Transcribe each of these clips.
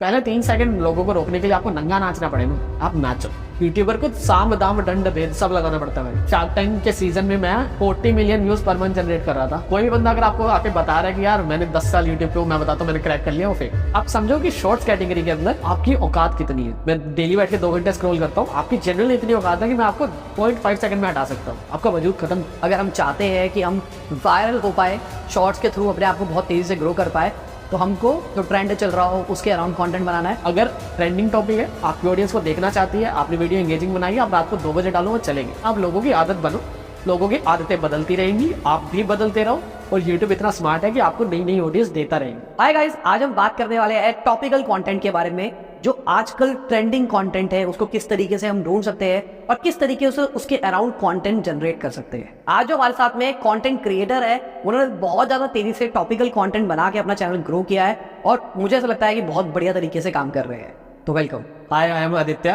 पहले 3 सेकंड लोगों को रोकने के लिए आपको नंगा नाचना पड़ेगा, आप नाचो। यूट्यूबर को साम दाम दंड भेद सब लगाना पड़ता है। शार्क टैंक के सीजन में मैं 40 million views per month generate कर रहा था। कोई भी बंदा अगर आपको आके बता रहा है कि यार मैंने 10 साल यूट्यूब पे, मैं बताता हूँ मैंने क्रैक कर लिया, वो फेक। आप समझो कि शॉर्ट्स कैटेगरी के अंदर आपकी औकात कितनी है। मैं डेली बैठ के 2 घंटे स्क्रॉल करता हूँ, आपकी जनरल इतनी औकात है कि मैं आपको 0.5 सेकंड में हटा सकता हूँ, आपका वजूद खत्म। अगर हम चाहते हैं कि हम वायरल हो पाए, शॉर्ट्स के थ्रू अपने आप को बहुत तेज़ी से ग्रो कर पाए, तो हमको जो ट्रेंड चल रहा हो उसके अराउंड कंटेंट बनाना है। अगर ट्रेंडिंग टॉपिक है, आपकी ऑडियंस को देखना चाहती है, आपने वीडियो एंगेजिंग बनाई है, आप रात को 2 बजे डालो, वो चलेगी। आप लोगों की आदत बनो, लोगों की आदतें बदलती रहेंगी, आप भी बदलते रहो, और यूट्यूब इतना स्मार्ट है कि आपको नई नई ऑडियंस देता रहेंगे। हाय गाइस, आज हम बात करने वाले हैं टॉपिकल कंटेंट के बारे में। जो आजकल ट्रेंडिंग कंटेंट है उसको किस तरीके से हम ढूंढ सकते हैं और किस तरीके से उसके अराउंड कंटेंट जनरेट कर सकते हैं। आज जो हमारे साथ में कंटेंट क्रिएटर है, उन्होंने बहुत ज़्यादा तेजी से टॉपिकल कंटेंट बना के अपना चैनल ग्रो किया है और मुझे ऐसा लगता है कि बहुत बढ़िया तरीके से काम कर रहे हैं। तो welcome. Hi, I am Aditya.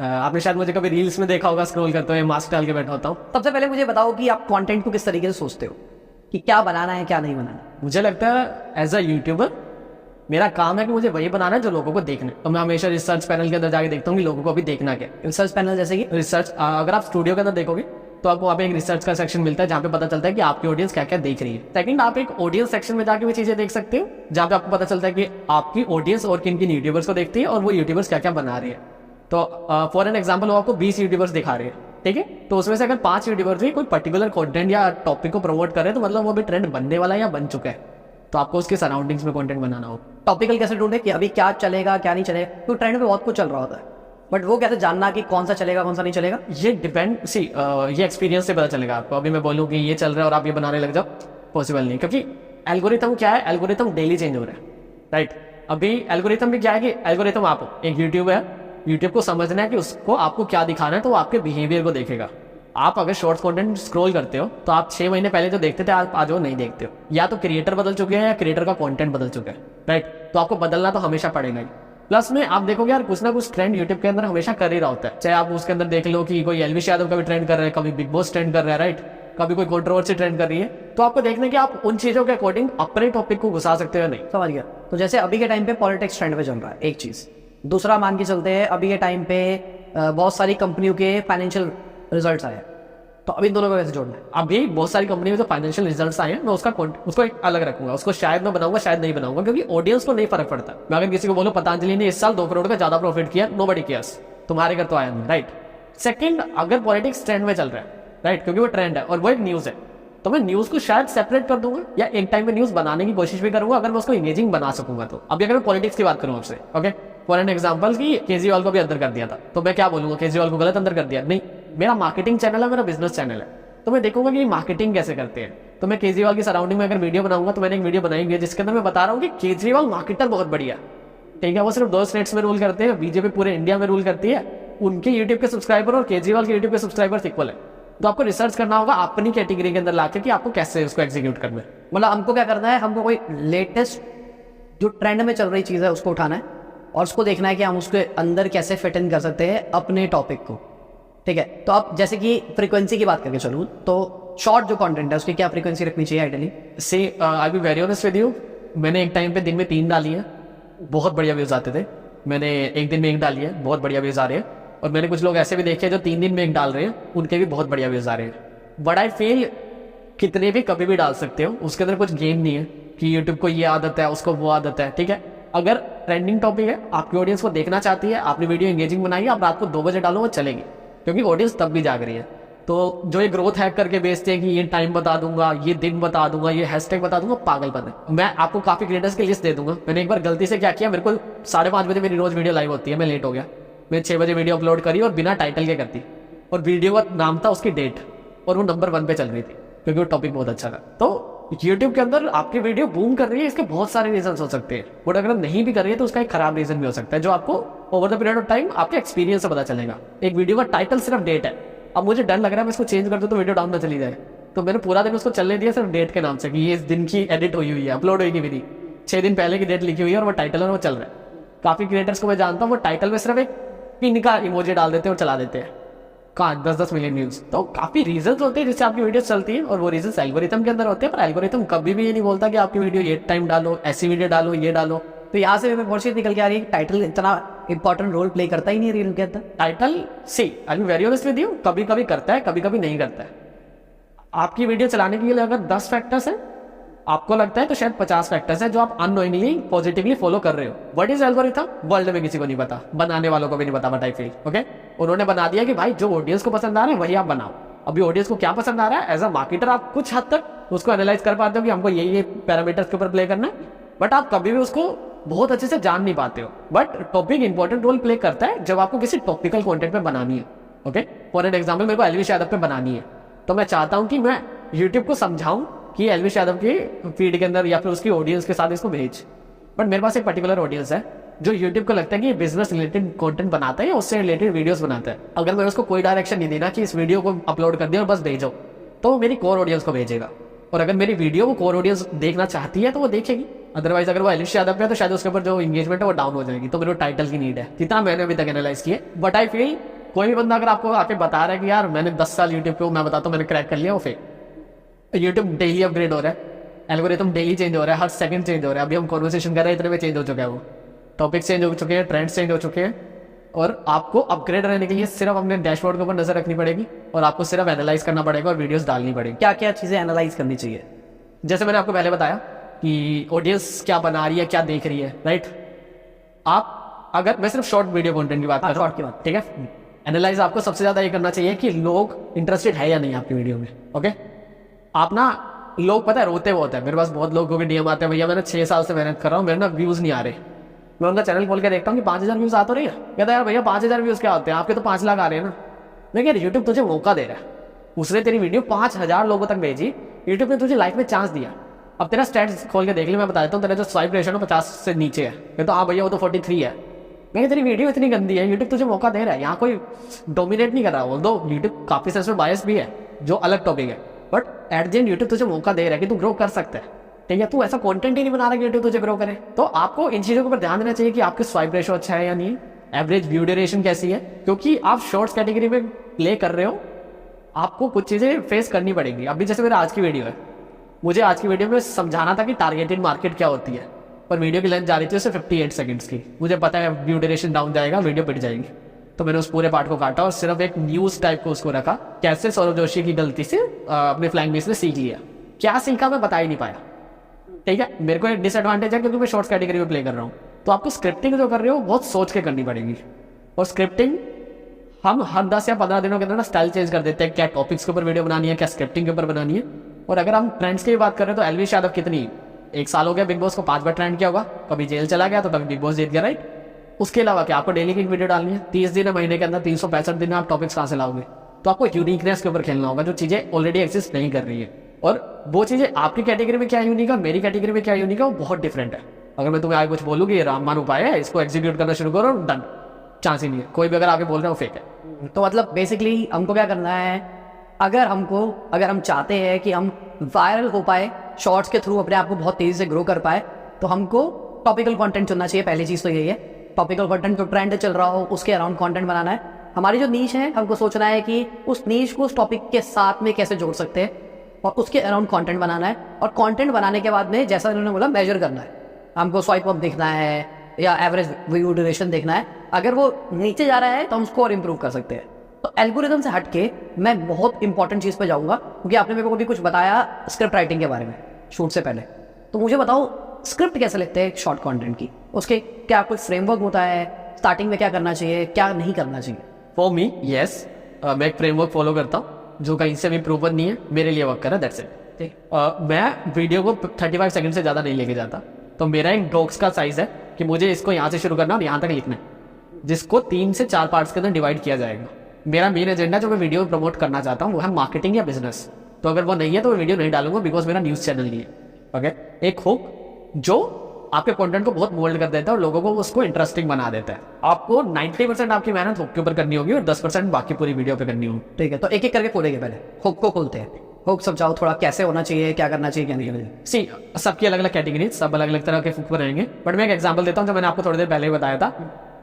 आपने शायद मुझे कभी रील्स में देखा होगा, स्क्रॉल करते हुए मास्क डाल के बैठा होता हूँ। सबसे पहले मुझे बताओ कि आप कंटेंट को किस तरीके से सोचते हो कि क्या बनाना है क्या नहीं बनाना। मुझे लगता है एज अ यूट्यूबर मेरा काम है कि मुझे वही बनाना है जो लोगों को देखना है। तो मैं हमेशा रिसर्च पैनल के अंदर जाके देखता हूँ कि लोगों को अभी देखना क्या है। रिसर्च पैनल जैसे कि रिसर्च, अगर आप स्टूडियो के अंदर देखोगे तो आपको वहाँ पे एक रिसर्च का सेक्शन मिलता है जहाँ पे पता चलता है कि आपकी ऑडियंस क्या क्या देख रही है। सेकंड, आप एक ऑडियंस सेक्शन में जाके भी चीजें देख सकते हो जहाँ पे आपको पता चलता है कि आपकी ऑडियंस और किन किन यूट्यूबर्स को देखती है और वो यूट्यूबर्स क्या क्या बना रही है। तो फॉर एन एग्जाम्पल, वो आपको 20 यूट्यूबर्स दिखा रहे हैं, ठीक है। तो उसमें से अगर 5 यूट्यूबर्स भी कोई पर्टिकुलर कंटेंट या टॉपिक को प्रमोट कर रहे हैं तो मतलब वो भी ट्रेंड बनने वाला है या बन चुका है। तो आपको उसके सराउंडिंग्स में कंटेंट बनाना हो। टॉपिकल कैसे ढूंढे कि अभी क्या चलेगा क्या नहीं चलेगा, तो ट्रेंड पे बहुत कुछ चल रहा होता है, बट वो कैसे जानना कि कौन सा चलेगा कौन सा नहीं चलेगा। ये डिपेंड ये एक्सपीरियंस से पता चलेगा आपको। अभी मैं बोलूँ कि ये चल रहा है और आप ये बनाने लग जाओ, पॉसिबल नहीं, क्योंकि एल्गोरिथम क्या है, एल्गोरिथम डेली चेंज हो रहा है, राइट। अभी एल्गोरिथम भी क्या है कि एल्गोरिथम, आप एक यूट्यूब है, यूट्यूब को समझना है कि उसको आपको क्या दिखाना है, तो वो आपके बिहेवियर को देखेगा। आप अगर शॉर्ट्स कंटेंट स्क्रॉल करते हो तो आप 6 महीने पहले जो देखते थे आप आज वो नहीं देखते हो, या तो क्रिएटर बदल चुके हैं या क्रिएटर का कंटेंट बदल चुका है, राइट। तो आपको बदलना तो हमेशा पड़ेगा ही। प्लस में आप देखोगे यार कुछ ना कुछ ट्रेंड यूट्यूब के अंदर हमेशा कर ही रहा होता है। चाहे आप उसके अंदर देख लो कि कोई एलविश यादव का भी ट्रेंड कर रहा है, कभी बिग बॉस ट्रेंड कर रहा है, राइट, कभी कोई कंट्रोवर्सी ट्रेंड कर रही है। तो आपको देखना कि आप उन चीजों के अकॉर्डिंग अपने टॉपिक को घुसा सकते हो या नहीं। समझ गया। तो जैसे अभी के टाइम पे पॉलिटिक्स ट्रेंड पे चल रहा है, एक चीज। दूसरा मान के चलते हैं अभी के टाइम पे बहुत सारी कंपनियों के फाइनेंशियल रिजल्ट्स आए, तो अभी इन दोनों को कैसे जोड़ना है। अभी बहुत सारी कंपनी में जो फाइनेंशियल रिजल्ट्स आए हैं, मैं उसको एक अलग रखूंगा, उसको शायद मैं बनाऊंगा शायद नहीं बनाऊंगा, क्योंकि ऑडियंस को नहीं फर्क पड़ता। मैं अगर किसी को बोलूं पतंजलि ने इस साल 2 करोड़ का ज्यादा प्रॉफिट किया, नोबडी केयर्स, तुम्हारे घर तो आया नहीं, राइट। सेकंड, अगर पॉलिटिक्स ट्रेंड में चल रहा है, राइट, क्योंकि वो ट्रेंड है और वो एक न्यूज है, तो मैं न्यूज को शायद सेपरेट कर दूंगा या एक टाइम में न्यूज बनाने की कोशिश भी करूंगा अगर मैं उसको इंगेजिंग बना सकूंगा। तो अभी अगर मैं पॉलिटिक्स की बात करूं आपसे, ओके, फॉर एन एग्जांपल कि केजरीवाल को भी अंदर कर दिया था, तो मैं क्या बोलूंगा, केजरीवाल को गलत अंदर कर दिया? नहीं, मेरा मार्केटिंग चैनल है, मेरा बिजनेस चैनल है, तो मैं देखूंगा कि मार्केटिंग कैसे करते हैं। तो मैं केजरीवाल की सराउंडिंग में अगर वीडियो बनाऊंगा तो मैंने एक वीडियो बनाई है जिसके अंदर मैं बता रहा हूँ कि केजरीवाल मार्केटर बहुत बढ़िया, ठीक है। वो सिर्फ 2 स्टेट्स में रूल करते हैं, बीजेपी पूरे इंडिया में रूल करती है, उनके यूट्यूब के सब्सक्राइबर और केजरीवाल के यूट्यूब के सब्सक्राइबर इक्वल है। तो आपको रिसर्च करना होगा अपनी कैटेगरी के अंदर लाकर कि आपको कैसे उसको एग्जीक्यूट करना है। मतलब हमको क्या करना है, हमको कोई लेटेस्ट जो ट्रेंड में चल रही चीज़ है उसको उठाना है और उसको देखना है कि हम उसके अंदर कैसे फिट इन कर सकते हैं अपने टॉपिक को, ठीक है। तो आप जैसे कि फ्रीक्वेंसी की बात करके चलूँ तो शॉर्ट जो कंटेंट है उसकी क्या फ्रीक्वेंसी रखनी चाहिए ideally? See I be very honest with you, मैंने एक टाइम पे दिन में 3 डाली है, बहुत बढ़िया व्यूज आते थे। मैंने एक दिन में 1 डाली है, बहुत बढ़िया व्यूज आ रहे हैं। और मैंने कुछ लोग ऐसे भी देखे जो 3 दिन में 1 डाल रहे हैं, उनके भी बहुत बढ़िया व्यूज आ रहे हैं। बट आई फील कितने भी कभी भी डाल सकते हो, उसके अंदर कुछ गेम नहीं है कि यूट्यूब को ये आदत है उसको वो आदत है, ठीक है। अगर ट्रेंडिंग टॉपिक है, आपकी ऑडियंस को देखना चाहती है, आपने वीडियो एंगेजिंग बनाई है, आप रात को 2 बजे डालो, वो चलेगी, क्योंकि ऑडियंस तब भी जाग रही है। तो जो ये ग्रोथ हैक करके बेचते हैं कि ये टाइम बता दूंगा, ये दिन बता दूंगा, ये हैशटैग बता दूंगा, पागलपन है। मैं आपको काफी क्रिएटर्स की लिस्ट दे दूंगा। मैंने एक बार गलती से क्या किया, मेरे को 5:30 बजे मेरी रोज वीडियो लाइव होती है, मैं लेट हो गया, मैं 6 बजे वीडियो अपलोड करी और बिना टाइटल के करती, और वीडियो का नाम था उसकी डेट, और वो नंबर 1 पे चल रही थी क्योंकि वो टॉपिक बहुत अच्छा था। तो यूट्यूब के अंदर आपकी वीडियो बूम कर रही है, इसके बहुत सारे रीजन हो सकते हैं, बट अगर नहीं भी कर रही है तो उसका एक खराब रीजन भी हो सकता है, जो आपको over the period of time आपके एक्सपीरियंस से पता चलेगा। एक वीडियो का टाइटल सिर्फ डेट है, अब मुझे डर लग रहा है मैं इसको चेंज कर दूं तो वीडियो डाउन में चली जाए, तो मैंने पूरा दिन उसको चलने दिया सिर्फ डेट के नाम से कि ये इस दिन की एडिट हुई है, अपलोड हुई मेरी 6 दिन पहले की डेट लिखी हुई है और वो टाइटल है, वो चल रहा है। काफी क्रिएटर्स को मैं जानता हूँ वो टाइटल में सिर्फ एक पिन का इमोजी डाल देते हैं और चला देते हैं, कहाँ 10-10 मिलियन व्यूज। तो काफी रीजंस होते हैं जिससे आपकी वीडियो चलती है, और वो रीजंस एल्गोरिथम के अंदर होते हैं, पर एल्गोरिथम कभी भी ये नहीं बोलता कि आपकी वीडियो ये टाइम डालो, ऐसी वीडियो डालो, ये डालो। तो यहाँ से एक और चीज निकल के आ रही है, टाइटल इतना इंपॉर्टेंट रोल प्ले करता ही नहीं रील के अंदर। Title see I am very honest with you, कभी कभी करता है, कभी कभी नहीं करता है। आपकी वीडियो चलाने के लिए अगर 10 फैक्टर्स है, आपको लगता है तो शायद 50 फैक्टर्स है जो आप अननोइंगली पॉजिटिवली फॉलो कर रहे हो। व्हाट इज एल्गोरिथम, वर्ल्ड में किसी को नहीं पता, बनाने वालों को भी नहीं पता, बट आई फील ओके उन्होंने बना दिया कि भाई जो ऑडियंस को पसंद आ रहा है वही आप बनाओ। अभी ऑडियंस को क्या पसंद आ रहा है, एज अ मार्केटर आप कुछ हद तक उसको एनालाइज कर पाते हो कि हमको ये पैरामीटर्स के ऊपर प्ले करना है, बट आप कभी भी उसको बहुत अच्छे से जान नहीं पाते हो। But topic important role play करता है जब आपको किसी टॉपिकल कंटेंट पे बनानी है। ओके फॉर एन एग्जांपल मेरे को एलविश यादव पे बनानी है, तो मैं चाहता हूं कि मैं यूट्यूब को समझाऊं कि एलविश यादव की फीड के अंदर या फिर उसकी ऑडियंस के साथ इसको भेज। बट मेरे पास एक पर्टिकुलर ऑडियंस है जो यूट्यूब को लगता है कि बिजनेस रिलेटेड कंटेंट बनाता है या उससे रिलेटेड वीडियोस बनाता है। अगर मैं उसको कोई डायरेक्शन नहीं देना कि इस वीडियो को अपलोड कर दिया और बस भेजो, तो वो मेरी कोर ऑडियंस को भेजेगा। और अगर मेरी वीडियो वो कोर ऑडियंस देखना चाहती है तो वो देखेगी, अदरवाइज अगर वो एलविश यादव पे है तो शायद उसके ऊपर जो एंगेजमेंट है वो डाउन हो जाएगी। तो मेरे को टाइटल की नीड है, जितना मैंने अभी तक एनालाइज किया। बट आई फील कोई भी बंदा अगर आपको आके बता रहा है कि यार मैंने 10 साल यूट्यूब पे, मैं बताता हूँ मैंने क्रैक कर लिया, वो फेक। यूट्यूब डेली अपग्रेड हो रहा है, एल्गोरिथम डेली चेंज हो रहा है, हर सेकंड चेंज हो रहा है। अभी हम कॉन्वर्सेशन कर रहे हैं, इतने में चेंज हो चुका है, वो टॉपिक चेंज हो चुके हैं, ट्रेंड्स चेंज हो चुके हैं। और आपको अपग्रेड रहने के लिए सिर्फ अपने डैशबोर्ड के ऊपर नजर रखनी पड़ेगी और आपको सिर्फ एनालाइज करना पड़ेगा और वीडियोस डालनी पड़ेगी। क्या क्या चीजें एनालाइज करनी चाहिए? जैसे मैंने आपको पहले बताया कि ऑडियंस क्या बना रही है, क्या देख रही है, राइट। आप अगर मैं सिर्फ शॉर्ट वीडियो कंटेंट की बात कर रहा हूं, शॉर्ट की बात, ठीक है। एनालाइज आपको सबसे ज्यादा ये करना चाहिए कि लोग इंटरेस्टेड है या नहीं आपकी वीडियो में। ओके आप ना, लोग पता है रोते बहुत है, मेरे पास बहुत लोगों के डीएम आते हैं, भैया मैंने 6 साल से मेहनत कर रहा हूँ, मेरे ना व्यूज नहीं आ रहे। मैं उनका चैनल खोल के देखता हूँ कि 5000 व्यूज आ तो रही है। कहता है यार भैया 5000 व्यूज क्या होते हैं, आपके तो 5 लाख आ रहे हैं ना। मैं कह यूट्यूब तुझे मौका दे रहा है, उसने तेरी वीडियो 5000 लोगों तक भेजी, यूट्यूब ने तुझे लाइफ में चांस दिया। अब तेरा स्टैट्स खोल के देख ले, मैं बता देता हूँ तेरा जो स्वाइप रेशियो ना 50 से नीचे है। मैं तो हाँ भैया वो तो 43 है। मैं तेरी वीडियो इतनी गंदी है, यूट्यूब तुझे मौका दे रहा है, यहाँ कोई डोमिनेट नहीं कर रहा। दो यूट्यूब काफी सेंसर बायस भी है जो अलग टॉपिक है, but at the end YouTube तुझे मौका दे रहा है कि तू ग्रो कर सकता है। ठीक है, तू ऐसा कंटेंट ही नहीं बना रहा कि यूट्यूब तुझे ग्रो करे। तो आपको इन चीजों के ऊपर ध्यान देना चाहिए कि आपके स्वाइप रेशियो अच्छा है या नहीं, एवरेज व्यू ड्यूरेशन कैसी है, क्योंकि आप शॉर्ट्स कैटेगरी में प्ले कर रहे हो, आपको कुछ चीजें फेस करनी पड़ेगी। अभी जैसे मेरा आज की वीडियो है, मुझे आज की वीडियो में समझाना था कि टारगेटेड मार्केट क्या होती है, पर वीडियो की लेंथ जा रही थी उससे 58 सेकंड्स की। मुझे पता है व्यू ड्यूरेशन डाउन जाएगा, वीडियो पिट जाएगी, तो मैंने उस पूरे पार्ट को काटा और सिर्फ एक न्यूज टाइप को उसको रखा। कैसे सौरभ जोशी की गलती से अपने फ्लाइंग बेस ने सीख लिया, क्या सीखा मैं बता ही नहीं पाया। ठीक है, मेरे को एक डिसएडवांटेज है क्योंकि मैं शॉर्ट्स कैटेगरी में प्ले कर रहा हूँ। तो आपको स्क्रिप्टिंग जो कर रहे हो बहुत सोच के करनी पड़ेगी। और स्क्रिप्टिंग हम हर 10 या 15 दिनों के अंदर ना स्टाइल चेंज कर देते हैं, क्या टॉपिक्स के ऊपर वीडियो बनानी है, क्या स्क्रिप्टिंग के ऊपर बनानी है। और अगर हम ट्रेंड्स की बात करें तो एलविश यादव कितनी 1 साल हो गया बिग बॉस को 5 बार ट्रेंड किया होगा, कभी जेल चला गया तो कभी बिग बॉस जीत गया, राइट। उसके अलावा क्या आपको डेली की एक वीडियो डालनी है, 30 दिन है महीने के अंदर, 365 दिन आप टॉपिक्स कहाँ से लाओगे। तो आपको यूनिकनेस के ऊपर खेलना होगा, जो चीजें ऑलरेडी एक्सिस्ट नहीं कर रही है। और वो चीजें आपकी कैटेगरी में क्या यूनिक है, मेरी कैटेगरी में क्या यूनिक है, वो बहुत डिफरेंट है। अगर मैं तुम्हें आगे कुछ बोलूँ कि रामबाण उपाय है, इसको एग्जीक्यूट करना शुरू करो, डन, चांस ही नहीं है। कोई भी अगर आगे बोल रहा है वो फेक है। तो मतलब बेसिकली हमको क्या करना है, अगर हम चाहते हैं कि हम वायरल हो पाए, शॉर्ट्स के थ्रू अपने आप को बहुत तेजी से ग्रो कर पाए, तो हमको टॉपिकल कंटेंट चुनना चाहिए। पहली चीज तो यही है, टॉपिकल कंटेंट जो ट्रेंड चल रहा हो उसके अराउंड कंटेंट बनाना है। हमारी जो नीश है, हमको सोचना है कि उस नीश को उस टॉपिक के साथ में कैसे जोड़ सकते हैं और उसके अराउंड कंटेंट बनाना है। और कंटेंट बनाने के बाद में जैसा उन्होंने बोला मेजर करना है, हमको स्वाइप अप देखना है या एवरेज व्यू ड्यूरेशन देखना है। अगर वो नीचे जा रहा है तो हम उसको और इम्प्रूव कर सकते हैं। तो एल्गोरिथम से हटके मैं बहुत इंपॉर्टेंट चीज़ पे जाऊंगा, क्योंकि आपने मेरे को भी कुछ बताया स्क्रिप्ट राइटिंग के बारे में शूट से पहले। तो मुझे बताओ स्क्रिप्ट कैसे लिखते हैं शॉर्ट कंटेंट की, उसके क्या कोई फ्रेमवर्क होता है, स्टार्टिंग में क्या करना चाहिए, क्या नहीं करना चाहिए? फॉर मी यस, मैं एक फ्रेमवर्क फॉलो करता हूँ जो कहीं से भी प्रूवन नहीं है, मेरे लिए वर्क करा, दैट्स इट। मैं वीडियो को 35 सेकंड से ज़्यादा नहीं लेके जाता। तो मेरा एक डॉक्स का साइज है कि मुझे इसको यहाँ से शुरू करना और यहाँ तक लिखना है, जिसको 3 से 4 पार्ट्स के अंदर डिवाइड किया जाएगा। मेरा मेन एजेंडा जो मैं वीडियो प्रमोट करना चाहता हूँ वो है मार्केटिंग या बिजनेस। तो अगर वो नहीं है तो मैं वीडियो नहीं डालूंगा, बिकॉज मेरा न्यूज़ चैनल नहीं है। ओके, एक हुक जो आपके कंटेंट को बहुत मोल्ड कर देता है और लोगों को उसको इंटरेस्टिंग बना देता है। आपको 90% आपकी मेहनत हुक के ऊपर करनी होगी और 10% बाकी पूरी वीडियो पे करनी होगी। ठीक है, तो एक एक करके खोलेंगे। पहले हुक को खोलते हैं। हुक समझाओ थोड़ा, कैसे होना चाहिए, क्या करना चाहिए, क्या नहीं करना चाहिए। सी सबकी अलग अलग कैटेगरी, सब अलग अलग तरह के हुक पर रहेंगे। बट मैं एक एग्जाम्पल देता हूँ जो मैंने आपको थोड़ी देर पहले बताया था।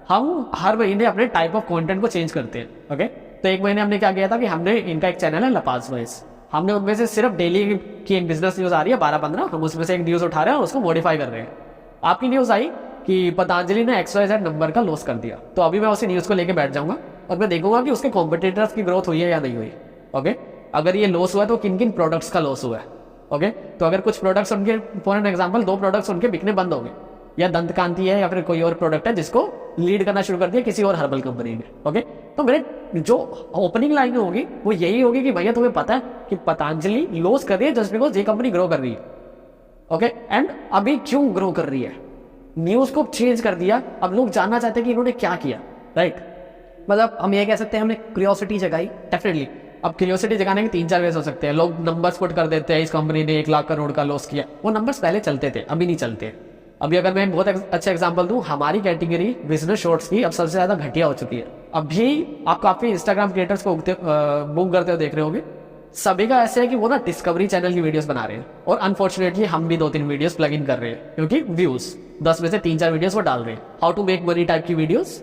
हम हर महीने अपने टाइप ऑफ कंटेंट को चेंज करते हैं। ओके, तो एक महीने हमने क्या किया था कि हमने, इनका एक चैनल है लपास वॉइस, हमने उनमें से सिर्फ डेली की एक बिजनेस न्यूज आ रही है 12-15, हम उसमें से एक न्यूज उठा रहे हैं और उसको मॉडिफाई कर रहे हैं। आपकी न्यूज आई, कि पतंजलि ने XYZ नंबर का लॉस कर दिया, तो अभी मैं उसी न्यूज़ को लेके बैठ जाऊंगा और मैं देखूंगा कि उसके कॉम्पिटिटर्स की ग्रोथ हुई है या नहीं हुई। ओके, अगर ये लॉस हुआ है तो किन किन प्रोडक्ट्स का लॉस हुआ है। ओके, तो अगर कुछ प्रोडक्ट्स उनके, फॉर एन एग्जाम्पल 2 प्रोडक्ट्स उनके बिकने बंद हो गए, या दंत कांति है या फिर कोई और प्रोडक्ट है जिसको लीड करना शुरू कर दिया किसी और हर्बल कंपनी ने। ओके, तो मेरे जो ओपनिंग लाइन होगी वो यही होगी कि भैया तुम्हें पता है कि पतंजलि लॉस कर रही है जस्ट बिकॉज ये कंपनी ग्रो कर रही है। ओके, एंड अभी क्यों ग्रो कर रही है, न्यूज को चेंज कर दिया, अब लोग जानना चाहते हैं कि इन्होंने क्या किया। राइट, मतलब हम ये कह सकते हैं हमने क्यूरियोसिटी जगाई। डेफिनेटली। अब क्यूरियोसिटी जगाने के 3-4 वेज हो सकते हैं। लोग नंबर्स पुट कर देते हैं, इस कंपनी ने 1 लाख करोड़ का लॉस किया, वो नंबर्स पहले चलते थे, अभी नहीं चलते। अभी अगर मैं बहुत अच्छा एग्जांपल दूं, हमारी कैटेगरी बिजनेस शॉर्ट्स की अब सबसे ज्यादा घटिया हो चुकी है। अभी आप काफी इंस्टाग्राम क्रिएटर्स को बूम करते हुए देख रहे होंगे, सभी का ऐसे है कि वो ना डिस्कवरी चैनल की वीडियोस बना रहे हैं, और अनफॉर्चुनेटली हम भी 2-3 वीडियोस प्लग इन कर रहे हैं, क्योंकि व्यूज 10 में से 3-4 वीडियोस वो डाल रहे हैं। How to make money type की वीडियोस,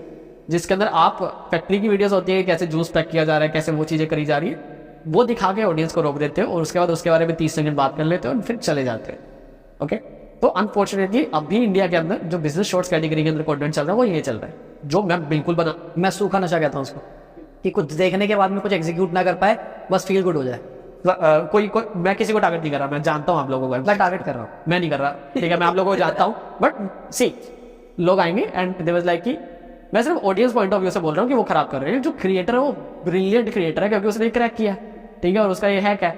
जिसके अंदर आप फैक्ट्री की वीडियोस होती है, कैसे जूस पैक किया जा रहा है, कैसे वो चीजें करी जा रही है, वो दिखा के ऑडियंस को रोक देते हो और उसके बाद उसके बारे में 30 सेकंड बात कर लेते हो और फिर चले जाते हैं। ओके, तो अनफॉर्चुनेटली अभी इंडिया के अंदर जो बिजनेस शॉर्ट्स कैटेगरी के अंदर कंटेंट चल रहा है वो ये चल रहा है, जो मैं बिल्कुल बना, मैं सूखा नशा कहता हूँ उसको, कि कुछ देखने के बाद में कुछ एग्जीक्यूट ना कर पाए, बस फील गुड हो जाए। कोई मैं किसी को टारगेट नहीं कर रहा, मैं जानता हूँ आप लोगों को, मैं टारगेट कर रहा हूँ, मैं नहीं कर रहा, ठीक है, मैं आप लोगों को जानता हूँ, बट सी लोग आएंगे एंड दे वाज लाइक कि मैं सिर्फ ऑडियंस पॉइंट ऑफ व्यू से बोल रहा हूँ कि वो खराब कर रहे हैं। जो क्रिएटर है वो ब्रिलियंट क्रिएटर है, क्योंकि उसने क्रैक किया, ठीक है, और उसका ये हैक है,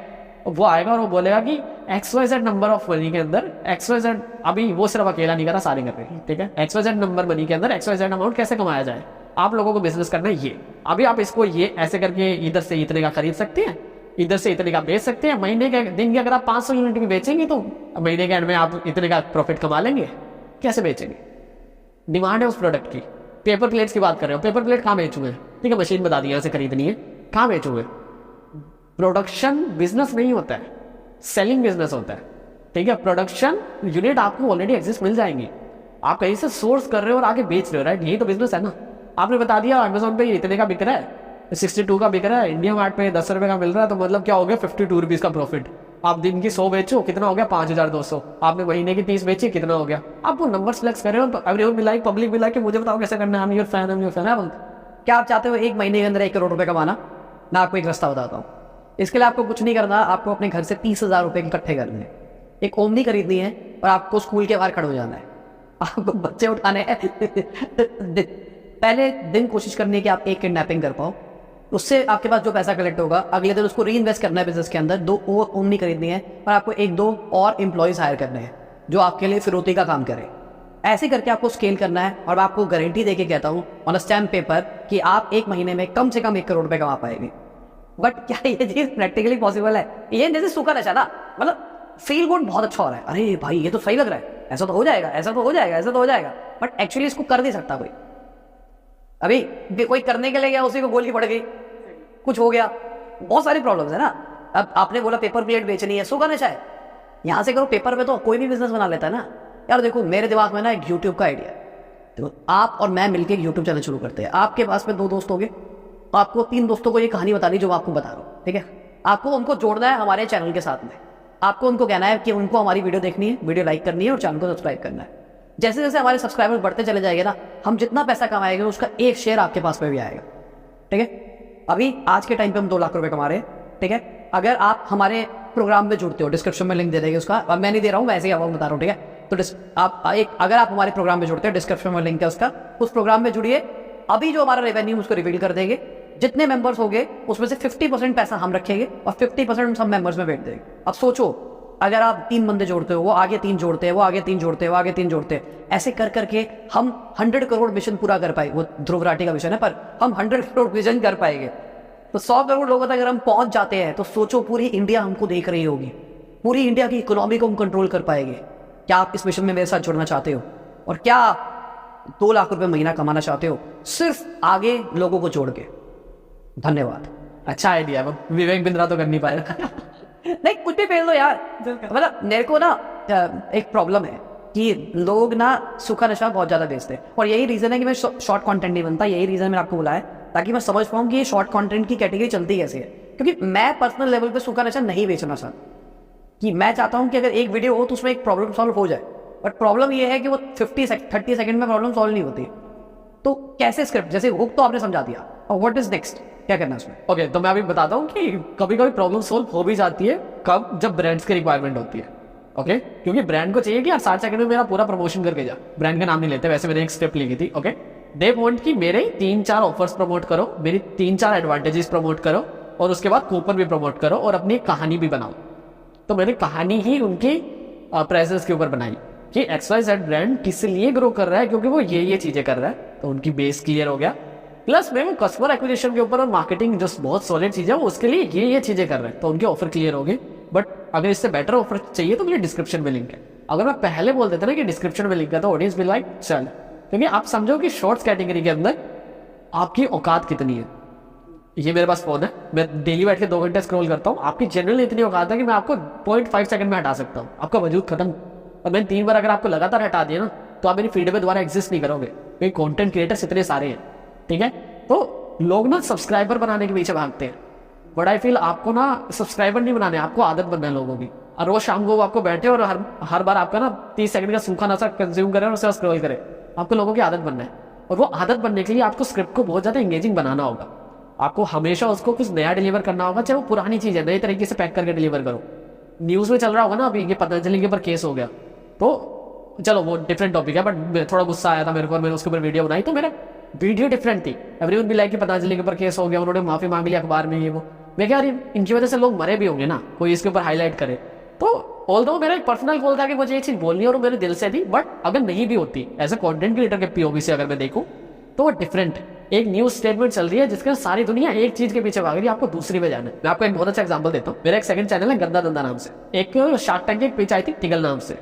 वो आएगा और वो बोलेगा कि XYZ नंबर ऑफ मनी के अंदर XYZ, अभी वो सिर्फ अकेला नहीं कर रहा, सारे कर रहे हैं, ठीक है, XYZ नंबर मनी के अंदर XYZ अमाउंट कैसे कमाया जाए। आप लोगों को बिजनेस करना है ये, अभी आप इसको ये ऐसे करके इधर से इतने का खरीद सकते हैं, इधर से इतने का बेच सकते हैं, महीने के दिन की अगर आप 500 यूनिट भी बेचेंगे तो महीने के एंड में आप इतने का प्रॉफिट कमा लेंगे। कैसे बेचेंगे, डिमांड है उस प्रोडक्ट की। पेपर प्लेट्स की बात कर रहे हो, पेपर प्लेट कहाँ बेचूंगे, ठीक है, मशीन बता दी यहाँ से खरीदनी है, कहाँ बेचूंगे। प्रोडक्शन बिजनेस नहीं होता है, सेलिंग बिजनेस होता है, ठीक है। प्रोडक्शन यूनिट आपको ऑलरेडी एग्जिस्ट मिल जाएंगी, आप कहीं से सोर्स कर रहे हो और आगे बेच रहे हो, राइट, यही तो बिजनेस है ना। आपने बता दिया अमेजोन पे इतने का बिक रहा है, 62 का बिक रहा है, इंडिया मार्ट पे 10 रुपए का मिल रहा है, तो मतलब क्या हो गया 52 रुपीज का प्रॉफिट। आप दिन की 100 बेचो, कितना हो गया 5200। आपने महीने की 30 बेची, कितना हो गया। आप वो नंबर्स फ्लेक्स कर रहे हो, एवरीवन मिला, पब्लिक मिला के मुझे बताओ कैसे करना है, I'm your fan है। क्या आप चाहते हो 1 महीने के अंदर 1 करोड़ रुपए कमाना? मैं आपको एक रास्ता बताता हूँ। इसके लिए आपको कुछ नहीं करना, आपको अपने घर से 30,000 रुपए इकट्ठे करने हैं, एक ओमनी खरीदनी है और आपको स्कूल के बाहर खड़े हो जाना है, आपको बच्चे उठाने हैं। पहले दिन कोशिश करनी है कि आप 1 किडनैपिंग कर पाओ, उससे आपके पास जो पैसा कलेक्ट होगा अगले दिन उसको री इन्वेस्ट करना है बिजनेस के अंदर, 2 और ओमनी खरीदनी है और आपको 1-2 और एम्प्लॉयज़ हायर करने हैं जो आपके लिए फिरौती का काम करें। ऐसे करके आपको स्केल करना है और मैं आपको गारंटी देके कहता हूँ ऑन अ स्टैम्प पेपर कि आप 1 महीने में कम से कम 1 करोड़ रुपए कमा पाएंगे। बट क्या ये चीज प्रैक्टिकली पॉसिबल है? ये जैसे सूखा नशा ना, मतलब फील गुड बहुत अच्छा हो रहा है, अरे भाई ये तो सही लग रहा है, ऐसा तो हो जाएगा, ऐसा तो हो जाएगा, ऐसा तो हो जाएगा, बट एक्चुअली इसको कर नहीं सकता कोई। अभी कोई करने के लिए गया, उसी को गोली पड़ गई, कुछ हो गया, बहुत सारी प्रॉब्लम्स है ना। अब आपने बोला पेपर प्लेट बेचनी है, सूखा नशा है, यहाँ से करो पेपर पे, तो कोई भी बिजनेस बना लेता है ना यार। देखो मेरे दिमाग में ना एक यूट्यूब का आइडिया है, देखो आप और मैं मिलकर यूट्यूब चैनल शुरू करते हैं। आपके पास में 2 दोस्त हो गए, तो आपको 3 दोस्तों को ये कहानी बतानी जो मैं आपको बता रहा हूँ, ठीक है। आपको उनको जोड़ना है हमारे चैनल के साथ में, आपको उनको कहना है कि उनको हमारी वीडियो देखनी है, वीडियो लाइक करनी है और चैनल को सब्सक्राइब करना है। जैसे जैसे हमारे सब्सक्राइबर्स बढ़ते चले जाएंगे ना, हम जितना पैसा कमाएंगे उसका 1 शेयर आपके पास में भी आएगा, ठीक है। अभी आज के टाइम पे हम 2 लाख रुपए कमा रहे हैं, ठीक है। अगर आप हमारे प्रोग्राम में जुड़ते हो, डिस्क्रिप्शन में लिंक दे देंगे उसका, अब मैं नहीं दे रहा हूँ, मैं ऐसे ही आपको बता रहा हूँ, ठीक है। तो अगर आप हमारे प्रोग्राम में जुड़ते हैं, डिस्क्रिप्शन में लिंक है उसका, उस प्रोग्राम में जुड़िए। अभी जो हमारा रेवेन्यू उसको रिवील कर देंगे, जितने मेंबर्स हो गए उसमें से 50% पैसा हम रखेंगे और 50% सब मेंबर्स में बैठ देंगे। अब सोचो, अगर आप 3 बंदे जोड़ते हो, वो आगे 3 जोड़ते हैं, वो आगे 3 जोड़ते हैं, वो आगे 3 जोड़ते हैं, ऐसे कर करके हम 100 करोड़ मिशन पूरा कर पाएंगे। वो ध्रुव राठी का मिशन है, पर हम 100 करोड़ विजन कर पाएंगे। तो 100 करोड़ लोगों तक अगर हम पहुंच जाते हैं, तो सोचो पूरी इंडिया हमको देख रही होगी, पूरी इंडिया की इकोनॉमी को हम कंट्रोल कर पाएंगे। क्या आप इस मिशन में मेरे साथ जुड़ना चाहते हो? और क्या आप 2 लाख रुपए महीना कमाना चाहते हो, सिर्फ आगे लोगों को जोड़ के? धन्यवाद। अच्छा आइडिया है, विवेक बिंद्रा तो कर नहीं पाएगा। नहीं, कुछ भी फेल दो यार। मतलब मेरे को ना एक प्रॉब्लम है कि लोग ना सूखा नशा बहुत ज्यादा बेचते हैं, और यही रीजन है कि मैं शॉर्ट कंटेंट नहीं बनता। यही रीजन मैंने आपको बुलाया ताकि मैं समझ पाऊँ कि ये शॉर्ट कंटेंट की कैटेगरी चलती कैसे है। क्योंकि मैं पर्सनल लेवल पे सूखा नशा नहीं बेचना चाहता, कि मैं चाहता हूँ कि अगर एक वीडियो हो तो उसमें एक प्रॉब्लम सॉल्व हो जाए, बट प्रॉब्लम ये है कि वो 30 सेकंड में प्रॉब्लम सॉल्व नहीं होती। तो कैसे स्क्रिप्ट, जैसे हुक तो आपने समझा दिया, और व्हाट इज नेक्स्ट, क्या करना है उसमें? ओके, तो मैं अभी बताता हूँ कि कभी कभी प्रॉब्लम सोल्व हो भी जाती है, कब, जब ब्रांड्स की रिक्वायरमेंट होती है। ओके, क्योंकि ब्रांड को चाहिए कि यार 60 सेकंड में मेरा पूरा प्रमोशन करके जा, ब्रांड का नाम नहीं लेते, वैसे मैंने एक स्क्रिप्ट लिखी थी। ओके, दे वांट कि मेरे 3-4 ऑफर्स प्रमोट करो, मेरी 3-4 एडवांटेजेस प्रमोट करो, और उसके बाद कूपन भी प्रमोट करो, और अपनी कहानी भी बनाओ। तो मैंने कहानी ही उनकी प्रेजेंस के ऊपर बनाई कि XYZ ब्रांड किस लिए ग्रो कर रहा है, क्योंकि वो ये चीजें कर रहा है, तो उनकी बेस क्लियर हो गया। प्लस मैं कस्टमर एक्विजिशन के ऊपर और मार्केटिंग जो बहुत सॉलिड चीजें है, उसके लिए ये चीजें कर रहे हैं, तो उनके ऑफर क्लियर हो गए। बट अगर इससे बेटर ऑफर चाहिए तो मेरे डिस्क्रिप्शन में लिंक है। अगर मैं पहले बोल देता ना कि डिस्क्रिप्शन में लिंक है, तो ऑडियंस भी लाइक चल, क्योंकि आप समझो कि शॉर्ट्स कैटेगरी के अंदर आपकी औकात कितनी है। ये मेरे पास फोन है, मैं डेली बैठ के 2 घंटे स्क्रॉल करता हूँ, आपकी जनरली इतनी औकात है कि मैं आपको 0.5 सेकंड में हटा सकता हूँ, आपका वजूद खत्म। और मैंने 3 बार अगर आपको लगातार हटा दिया ना, तो आप मेरी फीड में दोबारा एग्जिस्ट नहीं करोगे, क्योंकि कंटेंट क्रिएटर्स इतने सारे हैं। ठीक है, तो लोग ना सब्सक्राइबर बनाने के पीछे भागते हैं, बट आई फील आपको ना सब्सक्राइबर नहीं बनाने, आपको आदत बनना है लोगों की। और रोज शाम को आपको बैठे और हर बार आपका ना 30 सेकंड का सूखा नशा कंज्यूम करे और उसे स्क्रॉल करे, आपको लोगों की आदत बनना है। और वो आदत बनने के लिए आपको स्क्रिप्ट को बहुत ज्यादा एंगेजिंग बनाना होगा, आपको हमेशा उसको कुछ नया डिलीवर करना होगा, चाहे वो पुरानी चीज है, नए तरीके से पैक करके डिलीवर करो। न्यूज में चल रहा होगा ना अभी ये पतंजलि के ऊपर केस हो गया, तो चलो वो डिफरेंट टॉपिक है, बट थोड़ा गुस्सा आया था मेरे को और मैंने उसके ऊपर वीडियो बनाई, तो मेरा वीडियो डिफरेंट थी। एवरीवन भी लाइक कि पतंजलि के ऊपर केस हो गया, उन्होंने माफी मांग ली अखबार में, ये वो। मैं क्या, इनकी वजह से लोग मरे भी होंगे ना, कोई इसके ऊपर हाईलाइट करे। तो ऑल्दो मेरा एक पर्सनल गोल था कि मुझे ये चीज बोलनी और मेरे दिल से थी, बट अगर नहीं भी होती एज ए कंटेंट क्रिएटर के POV से अगर मैं देखूं, तो वो डिफरेंट एक न्यूज स्टेटमेंट चल रही है जिसके सारी दुनिया एक चीज के पीछे भाग रही है, आपको दूसरी में जाना है। मैं आपको एक बहुत अच्छा एग्जांपल देता हूँ। मेरा एक सेकंड चैनल है गंदा धंधा नाम से, एक शार्क टैंक की एक पिच आई थी टिगल नाम से।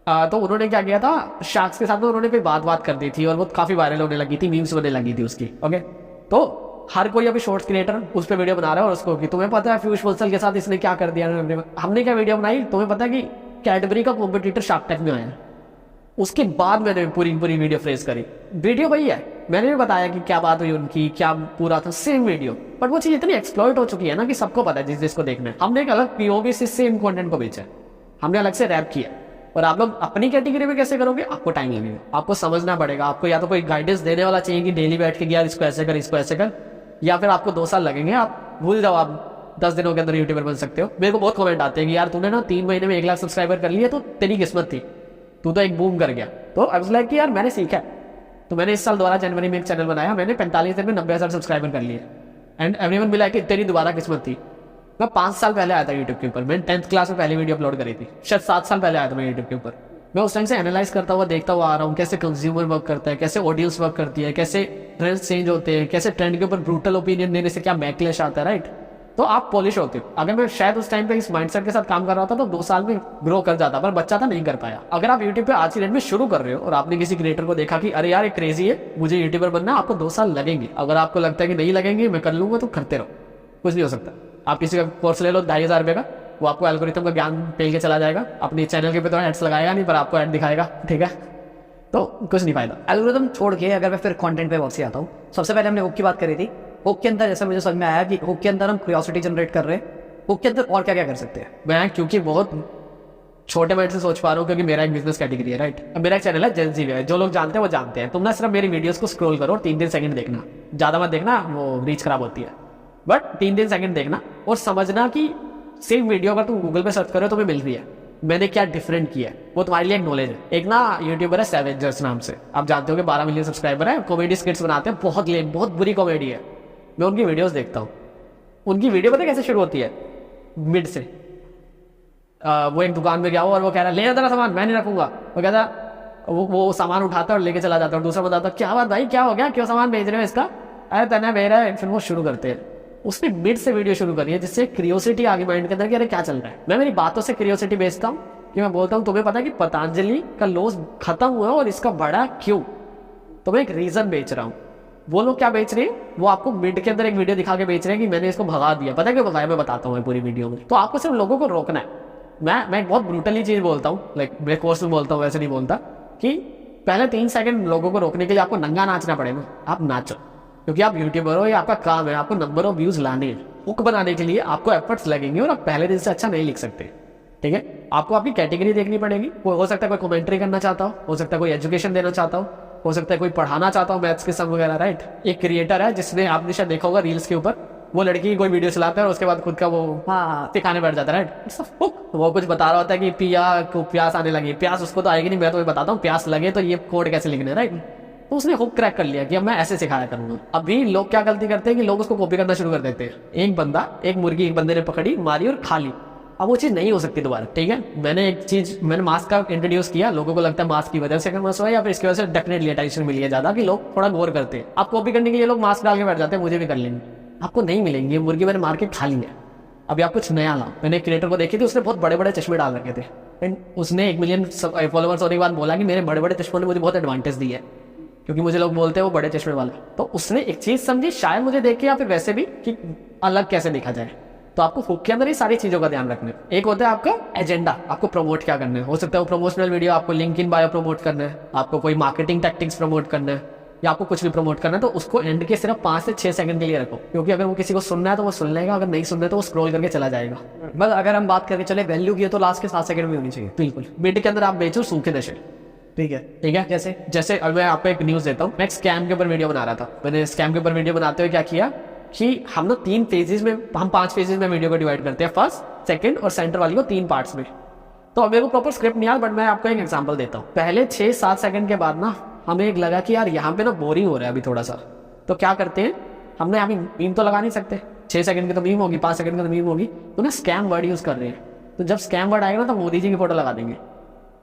तो उन्होंने क्या किया था, शार्क्स के साथ में उन्होंने कोई बात कर दी थी और वो काफी वायरल होने लगी थी, मीम्स होने लगी थी उसकी। ओके, तो हर कोई अभी शॉर्ट्स क्रिएटर उस पर वीडियो बना रहा है और उसको कि तुम्हें पता है पीयूष बंसल के साथ इसने क्या कर दिया। हमने क्या वीडियो बनाई, तुम्हें पता है कि कैडबरी का कॉम्पिटिटर शार्क टैंक में आया। उसके बाद मैंने पूरी वीडियो फ्रेज करी, वीडियो वही है, मैंने भी बताया कि क्या बात हुई उनकी, क्या पूरा था, सेम वीडियो। बट वो चीज इतनी एक्सप्लॉइट हो चुकी है ना कि सबको पता है जिसको देखना है। हमने एक अलग POV से सेम कंटेंट को बेचा है, हमने अलग से रैप किया। और आप लोग अपनी कैटेगरी में कैसे करोगे, आपको टाइम लगेगा, आपको समझना पड़ेगा। आपको या तो कोई गाइडेंस देने वाला चाहिए कि डेली बैठ के यार इसको ऐसे कर, इसको ऐसे कर, या फिर आपको 2 साल लगेंगे, आप भूल जाओ आप 10 दिनों के अंदर यूट्यूबर बन सकते हो। मेरे को बहुत कमेंट आते हैं कि यार तूने ना 3 महीने में 1 लाख सब्सक्राइबर कर लिए, तो तेरी किस्मत थी, तू तो एक बूम कर गया। तो आई वाज लाइक कि यार मैंने सीखा है। तो मैंने इस साल दोबारा जनवरी में एक चैनल बनाया, मैंने 45 दिन में 90,000 सब्सक्राइबर कर लिए। एंड एवरीवन भी लाइक कि तेरी दोबारा किस्मत थी। मैं 5 साल पहले आया था यूट्यूब के ऊपर, मैंने 10th क्लास में पहली वीडियो अपलोड करी थी, शायद 7 साल पहले आया था मैं यूट्यूब के ऊपर। मैं उस टाइम से एनालाइज करता हुआ देखता हुआ आ रहा हूँ, कैसे कंज्यूमर वर्क करता है, कैसे ऑडियंस वर्क करती है, कैसे ट्रेंड्स चेंज होते हैं, कैसे ट्रेंड के ऊपर ब्रूटल ओपिनियन देने से क्या बैकलैश आता है, राइट। तो आप पॉलिश होते हो। अगर मैं शायद उस टाइम पे इस माइंडसेट के साथ काम कर रहा था तो 2 साल में ग्रो कर जाता, पर बच्चा था, नहीं कर पाया। अगर आप यूट्यूब पे आज की डेट में शुरू कर रहे हो और आपने किसी क्रिएटर को देखा कि अरे यार ये क्रेजी है, मुझे यूट्यूबर बनना है, आपको 2 साल लगेंगे। अगर आपको लगता है कि नहीं लगेंगे, मैं कर लूंगा, तो करते रहो, कुछ नहीं हो सकता। आप किसी का कोर्स ले लो 2,500 रुपये का, वो आपको एल्गोरिथम का ज्ञान पेल के चला जाएगा, अपने चैनल के पे तो एड्स लगाएगा नहीं, पर आपको एड दिखाएगा, ठीक है, तो कुछ नहीं फायदा। एल्गोरिथम छोड़ के अगर मैं फिर कंटेंट पे वापस आता हूँ, सबसे पहले हमने हुक की बात करी थी। हुक के अंदर जैसा मुझे समझ में आया कि हुक के अंदर हम क्यूरियोसिटी जनरेट कर रहे हैं, हुक के अंदर और क्या क्या कर सकते हैं। मैं क्योंकि बहुत छोटे माइंड से सोच पा रहा हूँ, क्योंकि मेरा एक बिजनेस कैटेगरी है, राइट। अब मेरा एक चैनल है जेंजी है, जो लोग जानते हैं वो जानते हैं। तुम ना सिर्फ मेरी वीडियोस को स्क्रॉल करो और 3-3 सेकंड देखना, ज्यादा मत देखना, वो रीच खराब होती है, बट 3-3 सेकंड देखना और समझना कि सेम वीडियो अगर तुम गूगल पे सर्च करो तो मिल रही है, मैंने क्या डिफरेंट किया है, वो तुम्हारे लिए एक नॉलेज है। एक ना यूट्यूबर है सैवेंजर्स नाम से, आप जानते हो कि 12 मिलियन सब्सक्राइबर है, कॉमेडी स्किट्स बनाते हैं, बहुत लेम, बहुत बुरी कॉमेडी है। मैं उनकी वीडियोस देखता हूँ, उनकी वीडियो पता कैसे शुरू होती है, मिड से। वो एक दुकान में गया हो और वो कह रहा है ले तेरा सामान, मैं नहीं रखूंगा। वो कहता वो सामान उठाता और लेके चला जाता, और दूसरा बताता क्या बात भाई, क्या हो गया, क्यों सामान भेज रहे हो इसका, अरे तना मेरा है। फिर वो शुरू करते हैं, उसने मिड से वीडियो शुरू करी है, जिससे क्रियोसिटी आ गई माइंड के अंदर कि अरे क्या चल रहा है। मैं मेरी बातों से क्रियोसिटी बेचता हूँ कि मैं बोलता हूँ तुम्हें पता है कि पतंजलि का लॉस खत्म हुआ और इसका बढ़ा क्यों, तो मैं एक रीजन बेच रहा हूँ। वो लोग क्या बेच रहे हैं, वो आपको मिड के अंदर एक वीडियो दिखा के बेच रहे हैं कि मैंने इसको भगा दिया। पता है क्यों भगाया, मैं बताता हूँ पूरी वीडियो में। तो आपको सिर्फ लोगों को रोकना है। मैं एक बहुत ब्रूटली चीज बोलता हूँ, लाइक मैं कोर्स में बोलता हूँ, वैसे नहीं बोलता, कि पहले 3 सेकंड लोगों को रोकने के लिए आपको नंगा नाचना पड़ेगा। आप नाचो, क्योंकि आप यूट्यूबर हो, ये आपका काम है, आपको नंबर ऑफ व्यूज लाने हैं। हुक बनाने के लिए आपको एफर्ट्स लगेंगे और आप पहले दिन से अच्छा नहीं लिख सकते, ठीक है, आपको आपकी कैटेगरी देखनी पड़ेगी। हो सकता है कोई कमेंट्री करना चाहता हो सकता है कोई एजुकेशन देना चाहता हो सकता है कोई पढ़ाना चाहता हो मैथ्स के सम वगैरह, राइट। एक क्रिएटर है जिसने आपने शायद देखा होगा रील्स के ऊपर, वो लड़की की कोई वीडियो चलाता है और उसके बाद खुद का वो हाँ सिखाने बैठ जाता है, राइट। वो कुछ बता रहा होता है कि पिया को प्यास आने लगी, प्यास उसको तो आएगी नहीं, मैं तुम्हें बताता हूँ प्यास लगे तो ये कोड कैसे लिखने, राइट। तो उसने हुक क्रैक कर लिया कि अब मैं ऐसे सिखाया करूंगा। अभी लोग क्या गलती करते हैं कि लोग उसको कॉपी करना शुरू कर देते हैं। एक मुर्गी एक बंदे ने पकड़ी, मारी और खा ली। अब वो चीज़ नहीं हो सकती दोबारा, ठीक है। मैंने मास्क का इंट्रोड्यूस किया, लोगों को लगता है मास्क की वजह से फेमस हुआ या फिर इसकी वजह से डेफिनेटली अटेंशन मिली है ज़्यादा कि लोग थोड़ा गौर करते हैं। आप कॉपी करने के लिए लोग मास्क डाल के बैठ जाते हैं, मुझे भी कर लेंगे, आपको नहीं मिलेंगे। मुर्गी मैंने मार के खा ली है, अभी आप कुछ नया लाओ। मैंने एक क्रिएटर को देखी थी, उसने बहुत बड़े बड़े चश्मे डाल रखे थे एंड उसने 1 मिलियन फॉलोवर्स होने के बाद बोला कि मेरे बड़े बड़े चश्मों ने मुझे बहुत एडवांटेज दी है, क्योंकि मुझे लोग बोलते हैं वो बड़े चश्मे वाला। तो उसने एक चीज़ समझी, शायद मुझे देख के या फिर वैसे भी, कि अलग कैसे देखा जाए। तो आपको हुक के अंदर ही सारी चीज़ों का ध्यान रखना है। एक होता है आपका एजेंडा, आपको प्रमोट क्या करना है। हो सकता है वो प्रमोशनल वीडियो, आपको लिंक इन बायो प्रमोट करना है, आपको कोई मार्केटिंग टैक्टिक्स प्रमोट करना है, या आपको कुछ भी प्रमोट करना है, तो उसको एंड के सिर्फ 5 से 6 सेकंड के लिए रखो, क्योंकि अगर वो किसी को सुनना है तो वो सुन लेगा, अगर नहीं सुनना है तो वो स्क्रॉल करके चला जाएगा। बस अगर हम बात करके चले वैल्यू की, तो लास्ट के 7 सेकंड में होनी चाहिए। बिल्कुल। मिड के अंदर आप बेचो सूखे नशे, ठीक है। ठीक है। जैसे अब मैं आपको एक न्यूज़ देता हूँ। मैं एक स्कैम के ऊपर वीडियो बना रहा था। मैंने स्कैम के ऊपर वीडियो बनाते हुए क्या किया कि हम ना 3 फेजेज में, हम 5 फेजेज में वीडियो को डिवाइड करते हैं, फर्स्ट, सेकंड और सेंटर वाली को 3 पार्ट्स में। तो अब मेरे को प्रॉपर स्क्रिप्ट नहीं यार, बट मैं आपको एक एग्जांपल देता हूँ। पहले 6-7 सेकंड के बाद ना हमें एक लगा कि यार यहाँ पे ना बोरिंग हो रहा है अभी थोड़ा सा, तो क्या करते हैं, हमने अभी मीम तो लगा नहीं सकते, 6 सेकंड की तो मीम होगी, 5 सेकंड की तो मीम होगी, तो ना स्कैम वर्ड यूज़ कर रहे हैं। तो जब स्कैम वर्ड आएगा ना तो मोदी जी की फोटो लगा देंगे,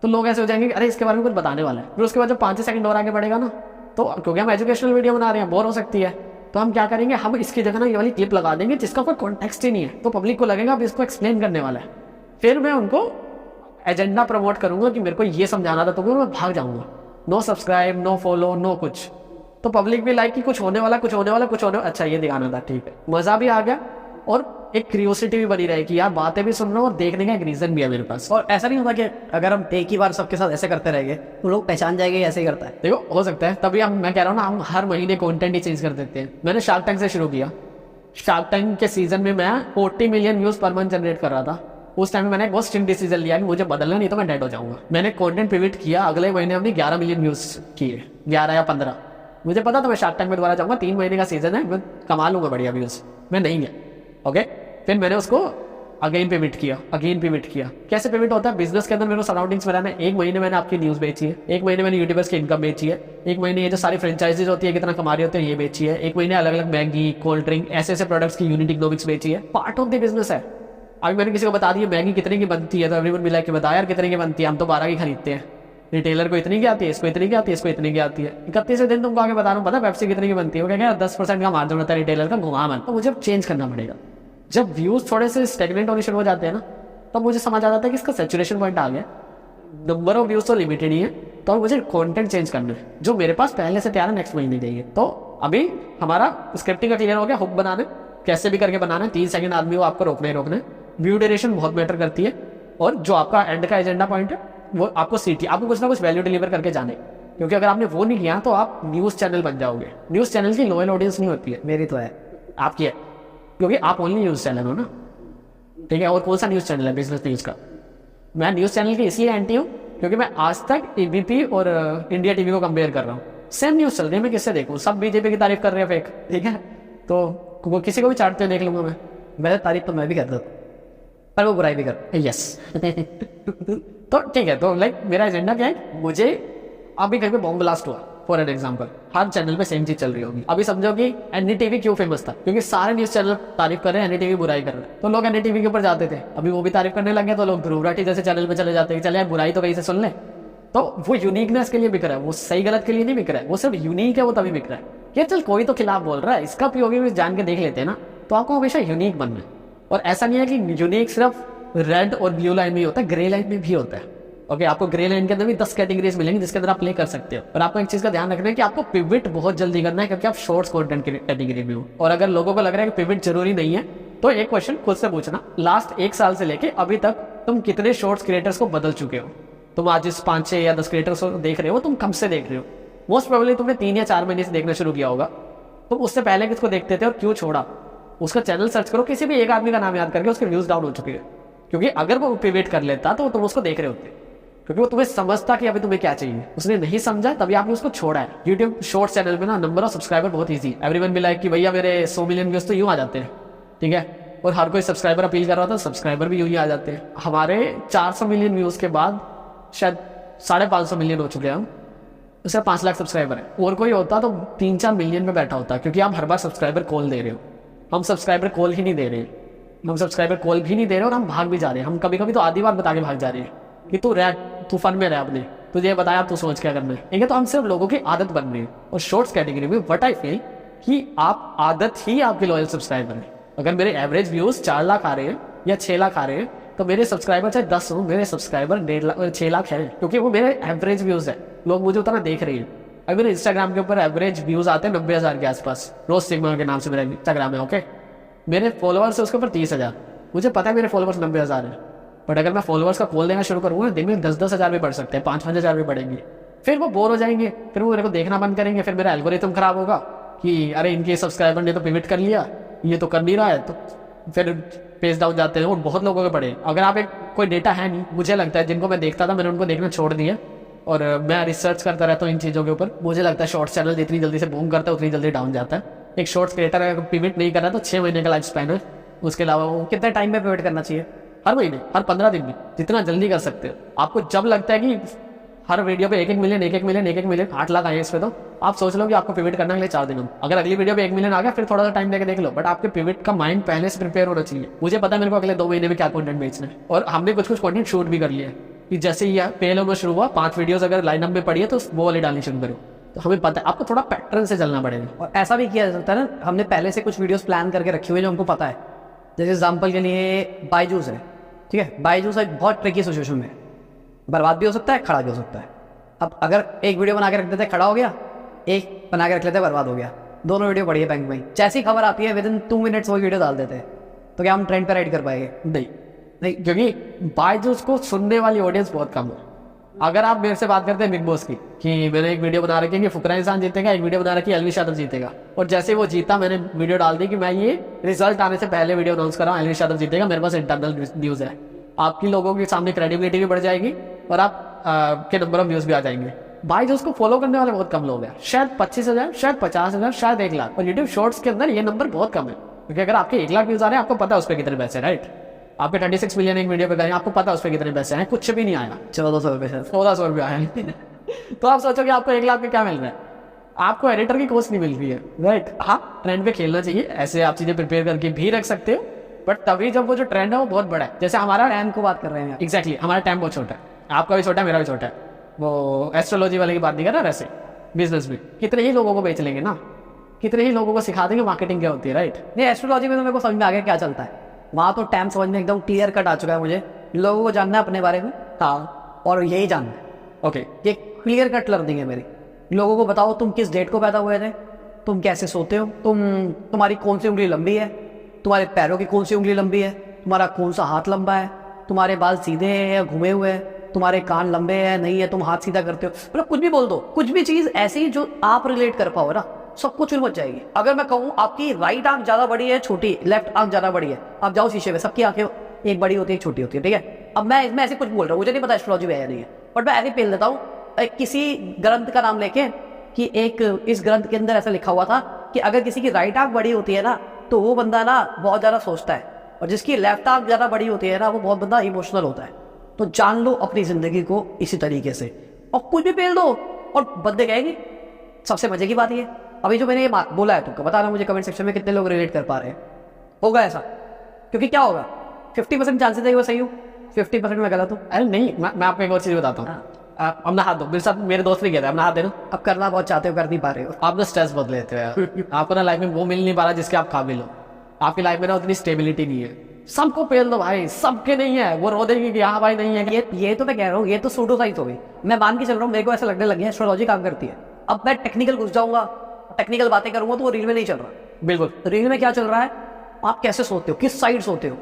तो लोग ऐसे हो जाएंगे कि अरे इसके बारे में कुछ बताने वाला है। फिर उसके बाद जब 5 सेकंड और आगे बढ़ेगा ना, तो क्योंकि हम एजुकेशनल वीडियो बना रहे हैं, बोर हो सकती है, तो हम क्या करेंगे, हम इसकी जगह ना ये वाली क्लिप लगा देंगे जिसका कोई कॉन्टेक्स्ट ही नहीं है, तो पब्लिक को लगेगा अब इसको एक्सप्लेन करने वाला है। फिर मैं उनको एजेंडा प्रमोट करूंगा कि मेरे को ये समझाना था, तो मैं भाग जाऊंगा, no subscribe, no follow, no कुछ। तो पब्लिक भी लाइक कि कुछ होने वाला, अच्छा ये दिखाना था, ठीक है, मजा भी आ गया और एक क्यूरियोसिटी भी बनी रहे कि यार बातें भी सुन रहा हूँ और देखने का एक रीजन भी है मेरे पास। और ऐसा नहीं होता कि अगर हम एक ही बार सबके साथ ऐसे करते रहेंगे तो लोग पहचान जाएंगे ऐसे ही करता है। देखो हो सकता है, तभी मैं कह रहा हूँ ना, हम हर महीने कंटेंट ही चेंज कर देते हैं। मैंने शार्क टैंक से शुरू किया। शार्क टैंक के सीजन में मैं 40 million views per month generate कर रहा था। उस टाइम में मैंने एक बहुत स्ट्रिक्ट डिसीजन लिया कि मुझे बदलना, नहीं तो मैं डेड हो जाऊंगा। मैंने कंटेंट पिवट किया, अगले महीने हमने 11 मिलियन व्यूज किए, 11 या 15। मुझे पता था मैं शार्क टैंक में दोबारा जाऊंगा, 3 महीने का सीजन है, मैं कमा लूंगा बढ़िया व्यूज, मैं नहीं गया। ओके, फिर मैंने उसको अगेन पेमेंट किया। कैसे पेमेंट होता है बिजनेस के अंदर, मेरे को सराउंडिंग्स में रहना है। 1 महीने मैंने आपकी न्यूज़ बेची है, 1 महीने मैंने यूट्यूबर्स की इनकम बेची है, 1 महीने ये जो सारी फ्रेंचाइजीज होती है कितना कमा रही होते हैं ये बेची है, 1 महीने अलग अलग मैगी, कोल्ड ड्रिंक, ऐसे प्रोडक्ट्स की यूनिट इकोनॉमिक्स बेची है। पार्ट ऑफ द बिजनेस है। अभी मैंने किसी को बता दिया मैगी कितने की बनती है, तो एवरीवन मिला के बता यार कितने की बनती है, हम तो 12 की खरीदते हैं। रिटेलर को इतनी की आती है, इसको इतनी की आती है, इसको इतनी की आती है। 31वें दिन तुमको आगे बता रहा हूँ, पता पेप्सी कितनी की बनती है, वो क्या 10% का मार्जिन होता है रिटेलर का, घुमा मन। तो मुझे चेंज करना पड़ेगा। जब व्यूज थोड़े से स्टेगनेंट होने शुरू हो जाते हैं ना, तो मुझे समझ आ जाता है कि इसका सैचुरेशन पॉइंट आ गया, नंबर ऑफ व्यूज तो लिमिटेड ही है, तो मुझे कंटेंट चेंज करना है जो मेरे पास पहले से तैयार है, नेक्स्ट महीने चाहिए। तो अभी हमारा स्क्रिप्टिंग का क्लियर हो गया, हुक बनाना कैसे भी करके बनाना है, 3 सेकंड आदमी को आपको रोकना है। व्यू ड्यूरेशन बहुत मैटर करती है, और जो आपका एंड का एजेंडा पॉइंट है वो आपको सीटी, आपको कुछ ना कुछ वैल्यू डिलीवर करके जाने, क्योंकि अगर आपने वो नहीं किया तो आप न्यूज़ चैनल बन जाओगे। न्यूज़ चैनल की लॉयल ऑडियंस नहीं होती है, मेरी तो है, आपकी है, क्योंकि आप ओनली न्यूज़ चैनल हो ना, ठीक है। और कौन सा न्यूज़ चैनल है बिजनेस न्यूज़ का? मैं न्यूज़ चैनल की इसलिए एंटी हूँ क्योंकि मैं आज तक एबीपी और इंडिया टीवी को कंपेयर कर रहा हूँ, सेम न्यूज़ चल रही है, मैं किससे देखूँ? सब बीजेपी की तारीफ कर रहे हैं फेक, ठीक है, तो किसी को भी चाटते देख लूंगा मैं। वैसे तारीफ तो मैं भी करता था, पर वो बुराई भी कर। यस तो ठीक है, तो लाइक मेरा एजेंडा क्या है, मुझे अभी कहीं पे बॉम्ब ब्लास्ट हुआ for an example, her channel पे सेम चीज चल रही होगी। अभी समझो कि एनडीटीवी क्यों फेमस था, क्योंकि सारे न्यूज चैनल तारीफ कर रहे हैं, एनडीटीवी बुराई कर रहे हैं, तो लोग एनडीटीवी के ऊपर जाते थे। अभी वो भी तारीफ करने लगे तो लोग ध्रुव राठी जैसे चैनल पे चले जाते हैं, चले यार बुराई तो कहीं से सुन ले। तो वो यूनिकनेस के लिए बिक रहा है, वो सही गलत के लिए नहीं बिक रहा है, वो सिर्फ यूनिक है, वो तभी बिक रहा है। ये चल कोई तो खिलाफ बोल रहा है, इसका पीओवी भी जान के देख लेते हैं ना, तो आपको हमेशा यूनिक बनना है। और ऐसा नहीं है कि यूनिक सिर्फ रेड और ब्लू लाइन में होता है, ग्रे लाइन में भी होता है। ओके, आपको ग्रे लाइन के अंदर भी 10 कैटेगरीज मिलेंगी जिसके अंदर आप प्ले कर सकते हो। और आपको एक चीज का ध्यान रखना है कि आपको पिवट बहुत जल्दी करना है, क्योंकि आप शॉर्ट्स कंटेंट की कैटेगरी में हो। और अगर लोगों को लग रहा है कि पिवट जरूरी नहीं है, तो एक क्वेश्चन खुद से पूछना, लास्ट 1 साल से लेके अभी तक तुम कितने शॉर्ट्स क्रिएटर्स को बदल चुके हो? तुम आज इस 5, 6 या 10 क्रिएटर्स को देख रहे हो, तुम कब से देख रहे हो? मोस्ट प्रोबेबली तुमने 3 या 4 महीने से देखना शुरू किया होगा। तुम उससे पहले किसको देखते थे और क्यों छोड़ा? उसका चैनल सर्च करो, किसी भी एक आदमी का नाम याद करके, उसके व्यूज डाउन हो चुके हैं। क्योंकि अगर वो पिवट कर लेता तो तुम उसको देख रहे होते, क्योंकि वो तुम्हें समझता कि अभी तुम्हें क्या चाहिए। उसने नहीं समझा तभी आपने उसको छोड़ा है। यूट्यूब शॉर्ट्स चैनल में ना नंबर ऑफ सब्सक्राइबर बहुत ईजी, एवरीवन बी लाइक कि भैया मेरे 100 मिलियन व्यूज तो यूँ आ जाते हैं, ठीक है, और हर कोई सब्सक्राइबर अपील कर रहा था, सब्सक्राइबर भी यूँ ही आ जाते हैं। हमारे 400 मिलियन व्यूज के बाद शायद 550 मिलियन हो चुके हैं हम, उससे 5 लाख सब्सक्राइबर है। और कोई होता तो 3-4 मिलियन में बैठा होता, क्योंकि आप हर बार सब्सक्राइबर कॉल दे रहे हो, हम सब्सक्राइबर कॉल ही नहीं दे रहे, हम सब्सक्राइबर कॉल भी नहीं दे रहे और हम भाग भी जा रहे हैं। हम कभी कभी तो आधी बात बता के भाग जा रहे हैं कि तू फन में रह, अपने तुझे बताया तू सोच क्या करना है। ठीक है, तो हम सिर्फ लोगों की आदत बन रही है। और शॉर्ट्स कैटेगरी में व्हाट आई फील कि आप आदत ही आपके लॉयल सब्सक्राइबर है। अगर मेरे एवरेज व्यूज 4 लाख आ रहे हैं या 6 लाख आ रहे हैं, तो मेरे सब्सक्राइबर चाहे 10 हो, मेरे सब्सक्राइबर 6 लाख है, क्योंकि वो मेरे एवरेज व्यूज है। लोग मुझे उतना देख रहे हैं। अभी मेरे इंस्टाग्राम के ऊपर एवरेज व्यूज आते हैं 90,000 के आसपास, रोज सिग्मा के नाम से मेरा इंस्टाग्राम है, ओके। मेरे फॉलोअर्स है उसके ऊपर 30,000। मुझे पता है मेरे फॉलोअर्स 90,000 है, बट अगर मैं फॉलोअर्स का कॉल देना शुरू करूँगा, दिन में 10-10 हज़ार भी बढ़ सकते हैं, 5-5 हज़ार भी बढ़ेंगे। फिर वो बोर हो जाएंगे, फिर वो मेरे को देखना बंद करेंगे, फिर मेरा एल्गोरिथम खराब होगा कि अरे इनके सब्सक्राइबर ने तो पिवट कर लिया, ये तो कर नहीं रहा है, तो फिर पेज डाउन जाते हैं। और बहुत लोगों के पड़े, अगर आप कोई डेटा है नहीं, मुझे लगता है जिनको मैं देखता था मैंने उनको देखना छोड़ दिया, और मैं रिसर्च करता रहता हूँ इन चीज़ों के ऊपर। मुझे लगता है शॉर्ट्स चैनल जितनी जल्दी से बूम करता है उतनी जल्दी डाउन जाता है। एक शॉर्ट्स क्रिएटर अगर पिवट नहीं कर रहा तो 6 महीने का लाइफ स्पैन है, उसके अलावा वो कितने टाइम में पिवट करना चाहिए? हर महीने, हर 15 दिन में, जितना जल्दी कर सकते हो। आपको जब लगता है कि हर वीडियो पे 1-1 मिलियन 8 लाख आए इस पे, तो आप सोच लो कि आपको पिवट करना अगले 4 दिनों में। अगर अगली वीडियो पे 1 मिलियन आ गया फिर थोड़ा सा टाइम लेके देख लो, बट आपके पिवट का माइंड पहले से प्रिपेयर होना चाहिए। मुझे पता है मेरे को अगले 2 महीने में क्या कंटेंट बेचना है, और हमने कुछ कंटेंट शूट भी कर लिया है कि जैसे ही पहले होना शुरू हुआ 5 वीडियोस अगर लाइनअप में पड़ी है तो वो वाली डालनी शुरू करो। तो हमें पता है आपको थोड़ा पैटर्न से चलना पड़ेगा। और ऐसा भी किया जा सकता है ना, हमने पहले से कुछ वीडियोस प्लान करके रखी हुई है जो हमको पता है। जैसे एग्जांपल के लिए बायजूस है, ठीक है, बायजूस एक बहुत ट्रिकी सिचुएशन में बर्बाद भी हो सकता है, खड़ा भी हो सकता है। अब अगर एक वीडियो बना के रख देते खड़ा हो गया, एक बना के रख लेते बर्बाद हो गया, दोनों वीडियो पड़ी है बैंक में, जैसी खबर आती है विदिन 2 मिनट्स वो वीडियो डाल देते हैं, तो क्या हम ट्रेंड पे राइड कर पाएंगे? नहीं, क्योंकि बायजूस को सुनने वाली ऑडियंस बहुत कम है। अगर आप मेरे से बात करते हैं बिग बॉस की कि मैंने एक वीडियो बना रखी है कि फुकरा इंसान जीतेगा, एक वीडियो बना रखी है अलविश यादव जीतेगा, और जैसे वो जीता मैंने वीडियो डाल दी कि मैं ये रिजल्ट आने से पहले वीडियो अनाउंस कर रहा हूँ, अलविश यादव जीतेगा, मेरे पास इंटरनल न्यूज़ है। आपकी लोगों के सामने क्रेडिबिलिटी भी बढ़ जाएगी और आप के नंबर ऑफ व्यूज भी आ जाएंगे। बायजूस को फॉलो करने वाले बहुत कम लोग हैं, शायद 25,000, शायद 50,000, शायद 1 लाख। और यूट्यूब शॉर्ट्स के अंदर ये नंबर बहुत कम है, क्योंकि अगर आपके 1 लाख व्यूज आ रहे हैं आपको पता है उस पर कितने पैसे, राइट। आपके 26 मिलियन एक वीडियो पे करें, आपको पता है उस पर कितने पैसे हैं, कुछ भी नहीं आया, 1400 रुपये, 1400 रुपया है। तो आप सोचो कि आपको 1 लाख पे क्या मिल रहा है, आपको एडिटर की कॉस्ट नहीं मिल रही है, राइट। हाँ, ट्रेंड पे खेलना चाहिए, ऐसे आप चीजें प्रिपेयर करके भी रख सकते हो, बट तभी जब वो जो ट्रेंड है वो बहुत बड़ा है। जैसे हमारा टाइम को बात कर रहे हैं, एग्जैक्टली हमारा टाइम बहुत छोटा है, आपका भी छोटा है, मेरा भी छोटा है। वो एस्ट्रोलॉजी वाले की बात नहीं कर रहा, वैसे बिजनेस में कितने ही लोगों को बेच लेंगे ना, कितने ही लोगों को सिखा देंगे मार्केटिंग क्या होती है, राइट। नहीं, एस्ट्रोलॉजी में तो मेरे को समझ में आ गया क्या चलता है, वहाँ तो टाइम समझ में एकदम क्लियर कट आ चुका है। मुझे लोगों को जानना है अपने बारे में, हाँ, और यही जानना है, ओके। ये क्लियर कट लर्निंग है मेरी। लोगों को बताओ तुम किस डेट को पैदा हुए थे, तुम कैसे सोते हो, तुम्हारी कौन सी उंगली लंबी है, तुम्हारे पैरों की कौन सी उंगली लंबी है, तुम्हारा कौन सा हाथ लंबा है, तुम्हारे बाल सीधे हैं या घुमे हुए हैं, तुम्हारे कान लंबे हैं नहीं है, तुम हाथ सीधा करते हो, मतलब कुछ भी बोल दो, कुछ भी चीज़ ऐसी जो आप रिलेट कर पाओ ना, सब कुछ मच जाएगी। अगर मैं कहूँ आपकी राइट आंख ज़्यादा बड़ी है छोटी, लेफ्ट आंख ज़्यादा बड़ी है, आप जाओ शीशे में, सबकी आंखें एक बड़ी होती है एक छोटी होती है, ठीक है। अब मैं इसमें ऐसे कुछ बोल रहा हूँ, मुझे नहीं पता एस्ट्रोलॉजी में है या नहीं है, बट मैं ऐसे पेल देता हूँ किसी ग्रंथ का नाम लेके कि एक इस ग्रंथ के अंदर ऐसा लिखा हुआ था कि अगर किसी की राइट आंख बड़ी होती है ना तो वो बंदा ना बहुत ज़्यादा सोचता है, और जिसकी लेफ्ट आंख ज़्यादा बड़ी होती है ना वो बहुत बंदा इमोशनल होता है। तो जान लो अपनी ज़िंदगी को इसी तरीके से, और कुछ भी पेल दो और बंदे कहेंगे। सबसे मजे की बात ये, अभी जो मैंने ये बोला है तुमको बताना मुझे कमेंट सेक्शन में कितने लोग रिलेट कर पा रहे हैं। होगा ऐसा, क्योंकि क्या होगा 50% चांसेस है वो सही हो, 50% में गलत हूँ। अरे नहीं, मैं आपको एक और चीज़ बताता हूँ। अपना हाथ दो, मेरे साथ मेरे दोस्त ने किया था, अपना हाथ दे दो। अब करना बहुत चाहते हो, कर नहीं पा रहे हो, आप ना स्ट्रेस बहुत लेते हो यार। आपको ना लाइफ में वो मिल नहीं पा रहा जिसके आप काबिल हो, आपकी लाइफ में ना उतनी स्टेबिलिटी नहीं है। सबको पेल दो भाई, सबके नहीं है, वो रो देंगे कि हाँ भाई नहीं है। ये तो मैं कह रहा हूँ, ये तो सूडो साइंस हो गई। मैं मान के चल रहा हूँ, मेरे को ऐसा लगने लग गया एस्ट्रोलॉजी काम करती है। अब मैं टेक्निकल घुस जाऊंगा, टेक्निकल बातें करूंगा तो वो रील में नहीं चल रहा। बिल्कुल, रील में क्या चल रहा है, आप कैसे सोते हो, किस साइड सोते हो,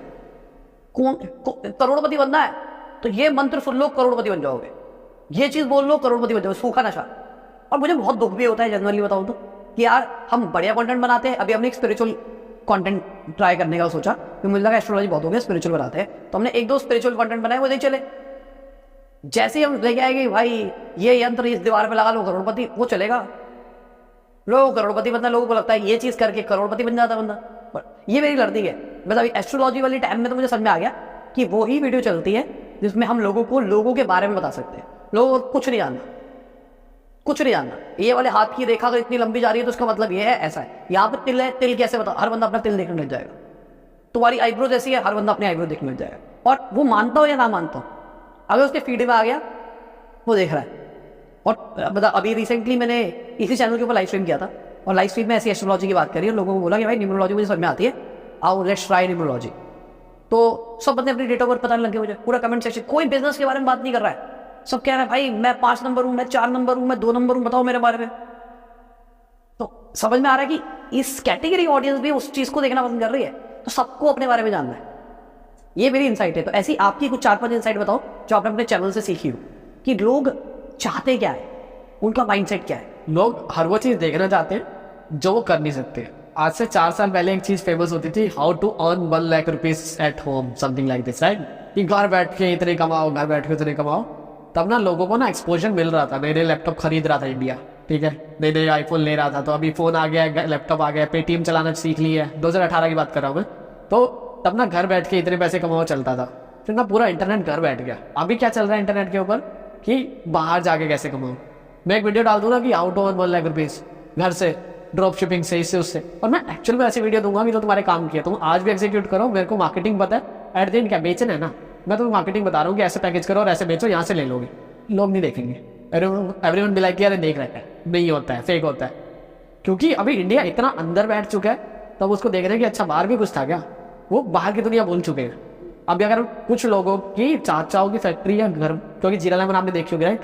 कौन करोड़पति बनना है तो ये मंत्र सुन लो करोड़पति बन जाओगे, ये चीज बोल लो करोड़पति बन जाओगे, सूखा नशा। और मुझे बहुत दुख भी होता है जनरली बताऊं तो कि यार हम बढ़िया कंटेंट बनाते हैं। अभी हमने एक स्पिरिचुअल कंटेंट ट्राई करने का सोचा, फिर मुझे लगा एस्ट्रोलॉजी बहुत हो गया, स्पिरिचुअल बनाते हैं। तो हमने एक दो स्पिरिचुअल कंटेंट बनाए, वो नहीं चले। जैसे ही हम लेके आएंगे भाई ये यंत्र इस दीवार पे लगा लो करोड़पति, वो चलेगा। लोग करोड़पति बनता है, लोगों को लगता है ये चीज़ करके करोड़पति बन जाता बंदा। पर ये मेरी लर्निंग है। बस अभी एस्ट्रोलॉजी वाली टाइम में तो मुझे समझ में आ गया कि वो ही वीडियो चलती है जिसमें हम लोगों के बारे में बता सकते हैं। लोगों को कुछ नहीं जानना, कुछ नहीं जानना। ये वाले हाथ की रेखा अगर इतनी लंबी जा रही है तो उसका मतलब ये है, ऐसा है। यहाँ पे तिल है, तिल कैसे बता, हर बंदा अपना तिल देखने लग जाएगा। तुम्हारी आईब्रो जैसी है, हर बंदा अपनी आईब्रो देखने लग जाएगा। और वो मानता हो या ना मानता हो, अगर उसके फीड में आ गया वो देख रहा है। और मतलब अभी रिसेंटली मैंने इसी चैनल के ऊपर लाइव स्ट्रीम किया था, और लाइव स्ट्रीम में ऐसी एस्ट्रोलॉजी की बात करी और लोगों को बोला कि भाई न्यूमरोलॉजी मुझे समझ में आती है, आओ लेट्स ट्राई न्यूमरोलॉजी। तो सब बंदे अपनी डेट ऑफ बर्थ बताने लगे मुझे, पूरा कमेंट सेक्शन। कोई बिजनेस के बारे में बात नहीं कर रहा है, सब कह रहा है भाई मैं 5 नंबर हूँ, मैं 4 नंबर हूँ, मैं 2 नंबर हूँ, बताओ मेरे बारे में। तो समझ में आ रहा है कि इस कैटेगरी ऑडियंस भी उस चीज़ को देखना पसंद कर रही है, तो सबको अपने बारे में जानना है। ये मेरी इंसाइट है। तो ऐसी आपकी कुछ 4-5 इंसाइट बताओ जो आपने अपने चैनल से सीखी हो, कि लोग चाहते क्या है, उनका माइंडसेट क्या है। लोग हर वो चीज़ देखना चाहते हैं जो वो कर नहीं सकते। आज से 4 साल पहले एक चीज़ फेमस होती थी, how to earn 1 lakh rupees at home, something like this, right. कि घर बैठ के इतने कमाओ, घर बैठ के इतने कमाओ। तब ना लोगों को ना एक्सपोजर मिल रहा था, नए नए लैपटॉप खरीद रहा था इंडिया, ठीक है, नए नए आईफोन ले रहा था। तो अभी फ़ोन आ गया, लैपटॉप आ गया, पेटीएम चलाना सीख लिया है, 2018 की बात कर रहा हूँ मैं। तो तब ना घर बैठ के इतने पैसे कमाओ चलता था। फिर ना पूरा इंटरनेट घर बैठ गया। अभी क्या चल रहा है इंटरनेट के ऊपर, कि बाहर जाके कैसे कमाओ। मैं एक वीडियो डाल दूंगा कि how to earn 1 lakh rupees घर से, ड्रॉप शिपिंग से, इससे उससे। और मैं एक्चुअल में ऐसी वीडियो दूंगा कि जो तुम्हारे काम किया, तुम आज भी एग्जीक्यूट करो। मेरे को मार्केटिंग पता है, एट द एंड क्या बेचना है ना, मैं तुम्हें मार्केटिंग बता रहा हूँ कि ऐसे पैकेज करो और ऐसे बेचो, यहाँ से ले लोगे। लोग नहीं देखेंगे, एवरीवन बी लाइक यार देख रहा है, नहीं होता है, फेक होता है। क्योंकि अभी इंडिया इतना अंदर बैठ चुका है, तब उसको देख रहे हैं कि अच्छा बाहर भी कुछ था क्या, वो बाहर की दुनिया भूल चुके हैं। अभी अगर कुछ लोगों की चाचाओं की फैक्ट्री या घर, क्योंकि जीरा लेमन आपने देखी होगी, राइट,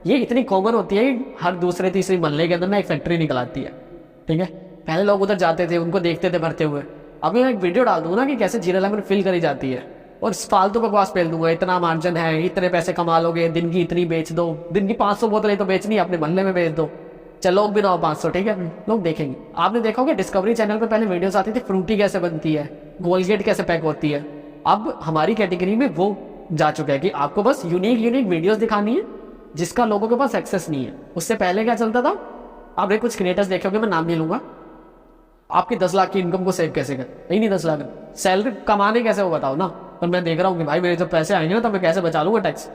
ये इतनी कॉमन होती है कि हर दूसरे तीसरे मोहल्ले के अंदर ना एक फैक्ट्री निकल आती है, ठीक है। पहले लोग उधर जाते थे, उनको देखते थे भरते हुए। अभी मैं एक वीडियो डाल दूंगा ना कि कैसे जीरा लेमन फिल करी जाती है, और फालतू बकवास फेल दूंगा, इतना मार्जिन है, इतने पैसे कमा लोगे, दिन की इतनी बेच दो, दिन की 500 बोतलें तो बेचनी है, अपने मोहल्ले में बेच दो, चलो भी ना हो 500, ठीक है, लोग देखेंगे। आपने देखा होगा डिस्कवरी चैनल पे पहले वीडियोस आती थी, फ्रूटी कैसे बनती है, कोलगेट कैसे पैक होती है। अब हमारी कैटेगरी में वो जा चुका है कि आपको बस यूनिक वीडियोस दिखानी है जिसका लोगों के पास एक्सेस नहीं है। उससे पहले क्या चलता था, आपने कुछ क्रिएटर्स देखे होंगे, मैं नाम नहीं लूंगा, आपकी 10 लाख की इनकम को सेव कैसे कर, नहीं 10 लाख सैलरी कमाने कैसे, वो बताओ ना। पर मैं देख रहा हूँ कि भाई मेरे जब पैसे आएंगे ना तब मैं कैसे बचा लूंगा टैक्स।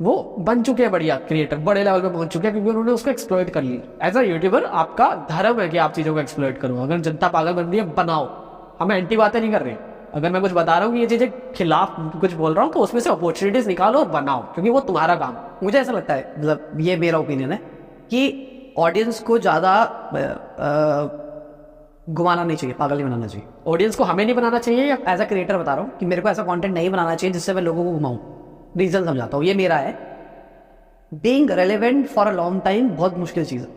वो बन चुके हैं बढ़िया क्रिएटर, बड़े लेवल पे पहुंच चुके हैं, क्योंकि उन्होंने उसको एक्सप्लॉइट कर लिया। एज अ यूट्यूबर आपका धर्म है कि आप चीज़ों को एक्सप्लॉइट करो। अगर जनता पागल बन रही है, बनाओ, हमें एंटी बातें नहीं कर रहे। अगर मैं कुछ बता रहा हूँ कि ये चीज़ें खिलाफ कुछ बोल रहा हूँ, तो उसमें से अपॉर्चुनिटीज निकालो और बनाओ, क्योंकि वो तुम्हारा काम। मुझे ऐसा लगता है, मतलब ये मेरा ओपिनियन है कि ऑडियंस को ज़्यादा घुमाना नहीं चाहिए, पागल नहीं बनाना चाहिए। ऑडियंस को हमें नहीं बनाना चाहिए, या एज अ क्रिएटर बता रहा हूँ कि मेरे को ऐसा कंटेंट नहीं बनाना चाहिए जिससे मैं लोगों को घुमाऊँ। रीज़न समझाता हूँ, ये मेरा है। Being relevant for a long time बहुत मुश्किल चीज़ है,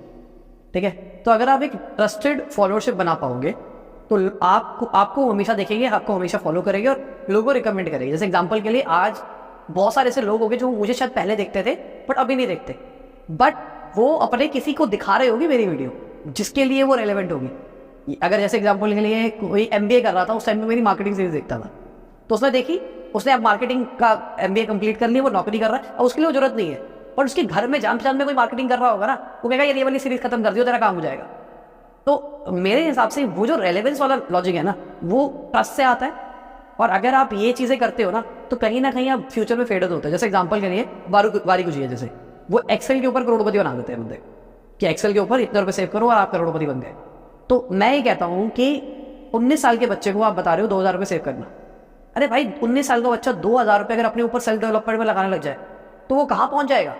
ठीक है। तो अगर आप एक ट्रस्टेड फॉलोअरशिप बना पाओगे तो आपको हमेशा देखेंगे, आपको हमेशा फॉलो करेंगे और लोगों को रिकमेंड करेंगे। जैसे एग्जांपल के लिए आज बहुत सारे ऐसे लोग होंगे जो मुझे शायद पहले देखते थे बट अभी नहीं देखते, बट वो अपने किसी को दिखा रहे होगी मेरी वीडियो जिसके लिए वो रेलेवेंट होगी। अगर जैसे एग्जांपल के लिए कोई MBA कर रहा था, उस टाइम में मेरी मार्केटिंग सीरीज देखता था, तो उसने देखी, उसने अब मार्केटिंग का MBA कंप्लीट कर लिया, वो नौकरी कर रहा है, और उसके लिए वो जरूरत नहीं है। पर उसके घर में जान पहचान में कोई मार्केटिंग कर रहा होगा ना, वो कहेगा ये वाली सीरीज खत्म कर दियो, तेरा काम हो जाएगा। तो मेरे हिसाब से वो जो रेलेवेंस वाला लॉजिक है ना, वो ट्रस्ट से आता है। और अगर आप ये चीज़ें करते हो ना कहीं आप फ्यूचर में फेड होते हैं। जैसे एग्जांपल के लिए वारी कुछ है, जैसे वो एक्सेल के ऊपर करोड़पति बना देते हैं बंदे, कि एक्सेल के ऊपर इतने रुपए सेव करो और आप करोड़पति बन गए। तो मैं ये कहता हूँ कि 19 साल के बच्चे को आप बता रहे हो 2000 रुपये सेव करना। अरे भाई 19 साल का बच्चा 2000 रुपये अगर अपने ऊपर सेल्फ डेवलपमेंट में लगाने लग जाए तो वो कहाँ पहुँच जाएगा?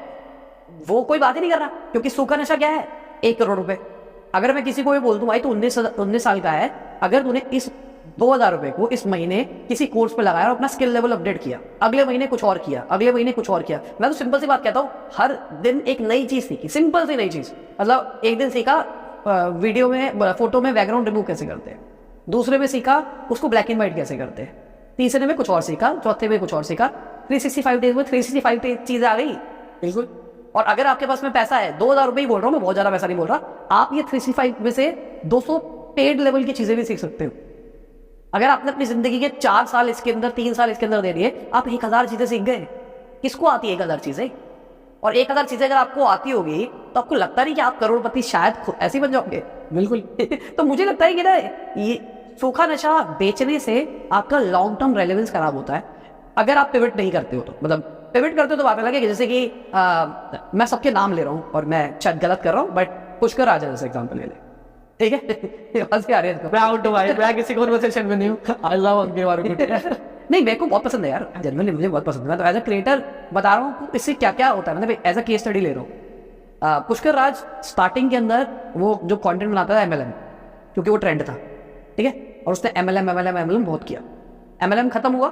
वो कोई बात ही नहीं कर रहा, क्योंकि सूखा नशा क्या है, 1 करोड़ रुपए। अगर मैं किसी को ये बोल दूं भाई तो 19 साल का है, अगर तूने इस 2000 रुपए को इस महीने किसी कोर्स पे लगाया और अपना स्किल लेवल अपडेट किया, अगले महीने कुछ और किया, अगले महीने कुछ और किया। मैं तो सिंपल सी बात कहता हूँ, हर दिन एक नई चीज सीखी, सिंपल सी नई चीज। मतलब एक दिन सीखा वीडियो में, फोटो में बैकग्राउंड रिमूव कैसे करते हैं, दूसरे में सीखा उसको ब्लैक एंड व्हाइट कैसे करते हैं, तीसरे में कुछ और सीखा, चौथे में कुछ और सीखा। 365 डेज में 365 चीजें आ गई। बिल्कुल। और अगर आपके पास में पैसा है, 2000 रुपये ही बोल रहा हूँ मैं, बहुत ज्यादा पैसा नहीं बोल रहा, आप ये 365 में से 200 पेड लेवल की चीजें भी सीख सकते हो। अगर आपने अपनी जिंदगी के 4 साल इसके अंदर, 3 साल इसके अंदर दे दिए, आप 1000 चीजें सीख गए। किसको आती है 1000 चीजें? और 1000 चीजें अगर आपको आती होगी तो आपको लगता नहीं कि आप करोड़पति शायद ऐसे बन जाओगे? बिल्कुल। तो मुझे लगता है कि ना, ये सूखा नशा बेचने से आपका लॉन्ग टर्म रेलेवेंस खराब होता है अगर आप पिवट नहीं करते हो तो। मतलब पिवट करते हो तो बात अलग है कि जैसे कि मैं सबके नाम ले रहा हूँ और मैं शायद गलत कर रहा हूँ, बट पुष्कर राजा जैसे एग्जाम्पल ले ले, ठीक है? हंस के आ रहे हैं इसको। मैं आउट हूँ भाई, मैं किसी कॉन्वर्सेशन में नहीं हूँ। आई लव उनके बारे में। नहीं, मेरे को बहुत पसंद है यार, जनरली मुझे बहुत पसंद है। मैं तो एज अ क्रिएटर बता रहा हूँ इससे क्या क्या होता है, मतलब एज अ केस स्टडी ले रहा हूँ। पुष्कर राज स्टार्टिंग के अंदर वो जो कंटेंट बनाता था MLM, क्योंकि वो ट्रेंड था, ठीक है? और उसने MLM बहुत किया। MLM खत्म हुआ,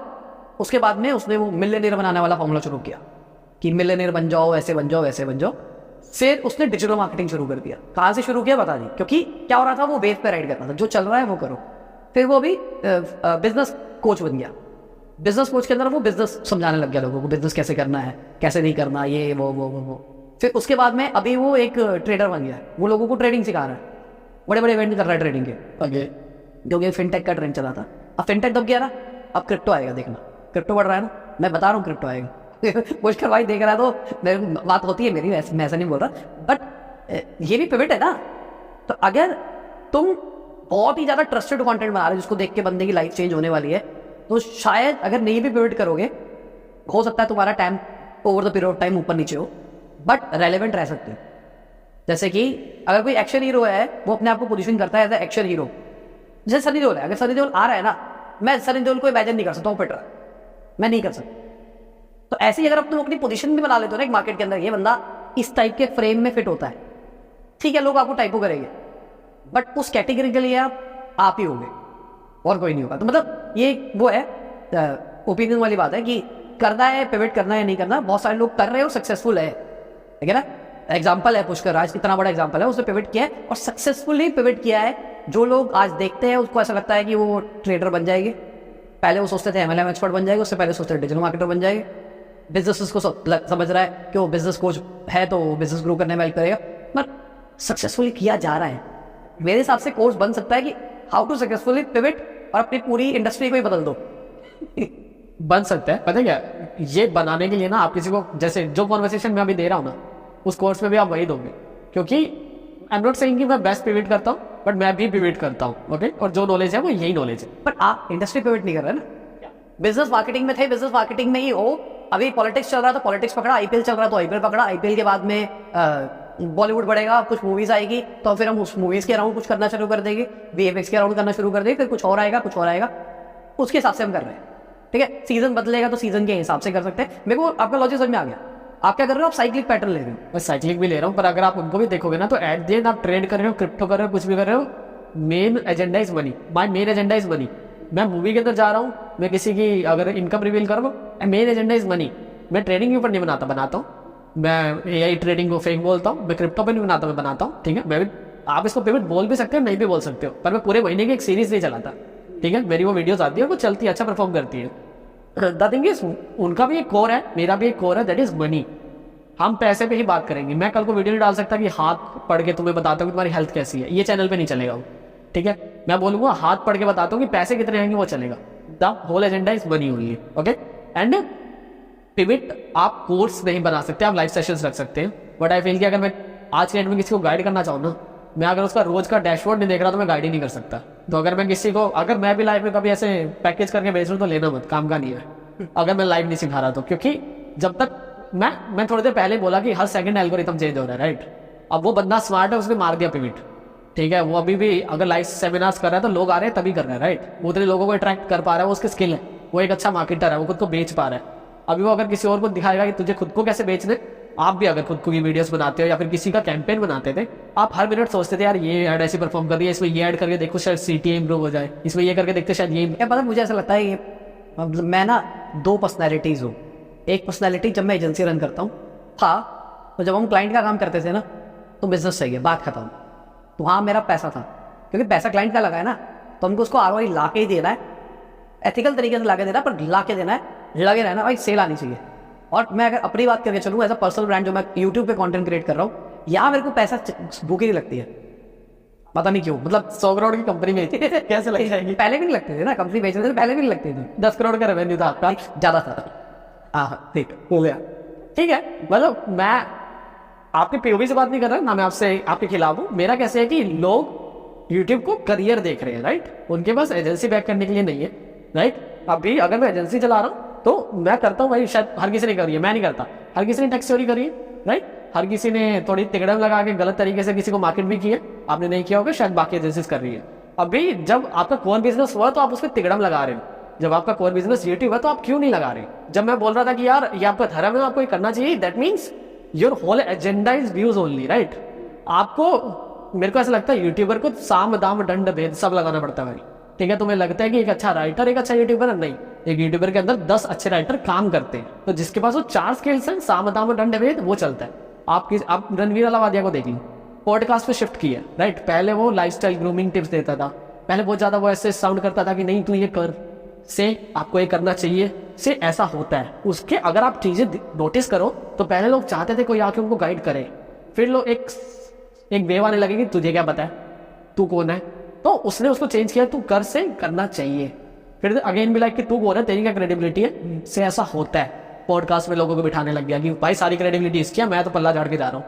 उसके बाद में उसने वो मिलियनेयर बनाने वाला फॉर्मूला शुरू किया कि मिलियनेयर बन जाओ, ऐसे बन जाओ, वैसे बन जाओ। फिर उसने डिजिटल मार्केटिंग शुरू कर दिया। कहाँ से शुरू किया बता दी, क्योंकि क्या हो रहा था, वो वेव पे राइड करना था, जो चल रहा है वो करो। फिर वो भी बिजनेस कोच बन गया। बिजनेस कोच के अंदर वो बिजनेस समझाने लग गया लोगों को, बिजनेस कैसे करना है, कैसे नहीं करना, ये वो। फिर उसके बाद में अभी वो एक ट्रेडर बन गया है, वो लोगों को ट्रेडिंग सिखा रहा है, बड़े बड़े इवेंट कर रहा है ट्रेडिंग के, क्योंकि फिनटेक का ट्रेंड चला था। अब फिनटेक दब गया ना, अब क्रिप्टो आएगा, देखना क्रिप्टो बढ़ रहा है ना, मैं बता रहा हूँ क्रिप्टो आएगा। पुष्कर भाई देख रहा है तो मेरे बात होती है मेरी, मैं ऐसा नहीं बोल रहा, बट ये भी पिवट है ना। तो अगर तुम बहुत ही ज़्यादा ट्रस्टेड कंटेंट बना रहे हो जिसको देख के बंदे की लाइफ चेंज होने वाली है, तो शायद अगर नहीं भी पिवट करोगे, हो सकता है तुम्हारा time over the period of time ऊपर नीचे हो, बट रेलेवेंट रह सकते हो। जैसे कि अगर कोई एक्शन हीरो है, वो अपने आप को पोजीशन करता है एज ए एक्शन हीरो, जैसे सनी देओल है। अगर सनी देओल आ रहा है ना, मैं सनी देओल को इमेजिन नहीं कर सकता हूँ पिट रहा, मैं नहीं कर सकता। तो ऐसे ही अगर तुम अपनी पोजीशन भी बना लेते हो ना एक मार्केट के अंदर, ये बंदा इस टाइप के फ्रेम में फिट होता है, ठीक है, लोग आपको टाइपो करेंगे, बट उस कैटेगरी के लिए आप ही होंगे और कोई नहीं होगा। तो मतलब ये वो है ओपिनियन वाली बात है कि करना है, पिवट करना है, नहीं करना। बहुत सारे लोग कर रहे हो, सक्सेसफुल है, ठीक है ना? एग्जाम्पल है पुष्कर राज, इतना बड़ा एग्जाम्पल है, उसने पिवट किया है और सक्सेसफुली पिवट किया है। जो लोग आज देखते हैं उसको ऐसा लगता है कि वो ट्रेडर बन जाएंगे, पहले वो सोचते थे MLM एक्सपर्ट बन जाएगा, उससे पहले सोचते थे डिजिटल मार्केटर बन जाएंगे। बिजनेस को समझ रहा है कि वो बिजनेस कोच है तो वो बिजनेस ग्रो करने में हेल्प करेगा, बट सक्सेसफुली किया जा रहा है। मेरे हिसाब से कोर्स बन सकता है कि हाउ टू सक्सेसफुली पिवट, और अपनी पूरी इंडस्ट्री को ही बदल दो। बन सकता है। पता है क्या, ये बनाने के लिए ना आप किसी को, जैसे जो कॉन्वर्सेशन मैं अभी दे रहा हूँ ना, उस कोर्स में भी आप वही दोगे, क्योंकि आई एम नॉट सेइंग कि मैं बेस्ट पिवट करता हूँ, बट मैं भी पिवट करता हूँ, ओके? और जो नॉलेज है वो यही नॉलेज है। पर आप इंडस्ट्री पिवट नहीं कर रहे ना, बिजनेस मार्केटिंग में थे, बिजनेस मार्केटिंग में ही हो। अभी पॉलिटिक्स चल रहा था, पॉलिटिक्स पकड़ा, IPL चल रहा तो IPL पकड़ा, IPL के बाद में बॉलीवुड बढ़ेगा, कुछ मूवीज आएगी, तो फिर हम उस मूवीज के अराउंड कुछ करना शुरू कर देंगे, VFX के अराउंड करना शुरू कर देंगे, फिर कुछ और आएगा, कुछ और आएगा, उसके हिसाब से हम कर रहे हैं, ठीक है? सीजन बदलेगा तो सीजन के हिसाब से कर सकते हैं। मेरे को आपका लॉजिक समझ में आ गया। आप क्या कर रहे हो, आप साइक्लिक पैटर्न ले रहे हो। मैं साइक्लिंग भी ले रहा हूँ, पर अगर आप उनको भी देखोगे ना, तो एट द एंड आप ट्रेड कर रहे हो, क्रिप्टो कर रहे हो, कुछ भी कर रहे हो, main agenda is money. My main agenda is money. मैं मूवी के अंदर जा रहा हूँ, मैं किसी की अगर इनकम रिवील कर रहा हूँ, मेन एजेंडा इज मनी। मैं ट्रेडिंग के ऊपर नहीं बनाता हूँ, मैं AI ट्रेडिंग को फेक बोलता हूँ, मैं क्रिप्टो पर नहीं बनाता, मैं बनाता हूँ, ठीक है? मैं भी, आप इसको पिवट बोल भी सकते हो, नहीं भी बोल सकते हो, पर मैं पूरे महीने की एक सीरीज नहीं चलाता, ठीक है? मेरी वो वीडियोस आती है, वो चलती है, अच्छा परफॉर्म करती है। द थिंग इज, उनका भी एक कोर है, मेरा भी एक कोर है, दैट इज मनी। हम पैसे पे ही बात करेंगे। मैं कल को वीडियो नहीं डाल सकता कि हाथ पढ़ के तुम्हें बताता हूँ कि तुम्हारी हेल्थ कैसी है, ये चैनल पे नहीं चलेगा वो, ठीक है? मैं बोलूंगा हाथ पढ़ के बताता हूँ कि पैसे कितने आएंगे, वो चलेगा। The whole agenda is money only, okay? And pivot आप कोर्स नहीं बना सकते, आप लाइव सेशंस रख सकते हैं, बट आई फील कि अगर मैं आज के डेट में किसी को गाइड करना चाहूँ ना, मैं अगर उसका रोज का डैशबोर्ड नहीं देख रहा तो मैं गाइड ही नहीं कर सकता। तो अगर मैं किसी को, अगर मैं भी लाइव में कभी ऐसे पैकेज करके बेच रहा हूँ तो लेना मत, काम का नहीं है अगर मैं लाइव नहीं सिखा रहा तो, क्योंकि जब तक मैं थोड़ी देर पहले बोला कि हर सेकंड एल्गोरिथम चेंज हो रहा है, राइट? अब वो बंदा स्मार्ट है, उसने मार दिया पिवट, ठीक है? वो अभी भी अगर लाइव सेमिनार्स कर रहा है तो लोग आ रहे हैं तभी कर रहे हैं, राइट? वो उतने लोगों को अट्रैक्ट कर पा रहा है, वो उसकी स्किल है, वो एक अच्छा मार्केटर है, वो खुद को बेच पा रहा है। अभी वो अगर किसी और को दिखाएगा कि तुझे खुद को कैसे बेचने, आप भी अगर खुद को की वीडियोस बनाते हो या फिर किसी का कैंपेन बनाते थे, आप हर मिनट सोचते थे यार ये ऐड ऐसी परफॉर्म कर रही है, इसमें ये ऐड करके देखो शायद CTA इंप्रूव हो जाए, इसमें ये करके देखते शायद ये। क्या पता, मुझे ऐसा लगता है ये मैं ना 2 पर्सनैलिटीज़ हूँ। एक पर्सनैलिटी जब मैं एजेंसी रन करता हूँ, हाँ, तो जब हम क्लाइंट का काम करते थे ना, तो बिजनेस चाहिए, बात खत्म। तो हाँ, मेरा पैसा था, क्योंकि पैसा क्लाइंट का लगा है ना, तो हमको उसको ROI ला के ही देना है, एथिकल तरीके से ला के देना है, पर ला के देना है, लगे रहना भाई, सेल आनी चाहिए। और मैं अगर अपनी बात करके चलूँ एज अ पर्सनल ब्रांड, जो मैं यूट्यूब पे कंटेंट क्रिएट कर रहा हूँ, यहाँ मेरे को पैसा भूखी नहीं लगती है। पता नहीं क्यों, मतलब 100 करोड़ की कंपनी में कैसे लग जाएगी? पहले भी नहीं लगते थे ना, कंपनी बेचने से पहले भी नहीं लगते थे। 10 करोड़ का रेवेन्यू था आपका। ज्यादा था। हाँ ठीक हो गया, ठीक है। मतलब मैं आपके पीओवी से बात नहीं कर रहा ना, मैं आपसे आपके खिलाफ हूँ। मेरा कैसे है कि लोग यूट्यूब को करियर देख रहे हैं, राइट? उनके पास एजेंसी बैक करने के लिए नहीं है, राइट? अभी अगर मैं एजेंसी चला रहा हूँ तो मैं करता हूँ भाई, शायद हर किसी ने करी है, मैं नहीं करता। हर किसी ने टैक्स चोरी करी है, राइट? हर किसी ने थोड़ी तिकड़म लगा के गलत तरीके से किसी को मार्केट भी की है, आपने नहीं किया होगा, शायद बाकी एजेंसीज कर रही है। अभी जब आपका कोर बिजनेस हुआ तो आप उस पर तिकड़म लगा रहे हो। जब आपका कोर बिजनेस यूट्यूब है तो आप क्यों नहीं लगा रहे? जब मैं बोल रहा था कि यार ये आपका धर्म है, आपको ये करना चाहिए, that means your whole agenda is views only, right? आपको, मेरे को ऐसा लगता है यूट्यूबर को साम दाम दंड भेद सब लगाना पड़ता है भाई, ठीक है? तुम्हें लगता है कि एक अच्छा राइटर एक अच्छा यूट्यूबर है, नहीं। एक यूट्यूबर के अंदर 10 अच्छे राइटर काम करते हैं, तो जिसके पास वो 4 स्किल्स हैं, साम दाम दंड भेद, वो चलता है। आप रणवीर अलावादिया को देख लीजिए, पॉडकास्ट पे शिफ्ट किया, राइट? पहले वो लाइफस्टाइल ग्रूमिंग टिप्स देता था, पहले बहुत ज्यादा वो ऐसे साउंड करता था कि नहीं तू ये कर, से आपको ये करना चाहिए, से ऐसा होता है। उसके अगर आप चीजें नोटिस करो तो पहले लोग चाहते थे कोई आके उनको गाइड करे, फिर लोग एक वेव आने लगे कि तुझे क्या पता है, तू कौन है, तो उसने उसको चेंज किया, तू कर से करना चाहिए। फिर अगेन भी लाइक कि तू कौन है, तेरी क्या क्रेडिबिलिटी है, से ऐसा होता है। पॉडकास्ट में लोगों को बिठाने लग गया कि भाई सारी क्रेडिबिलिटी इसकी है, मैं तो पल्ला झाड़ के जा रहा हूँ,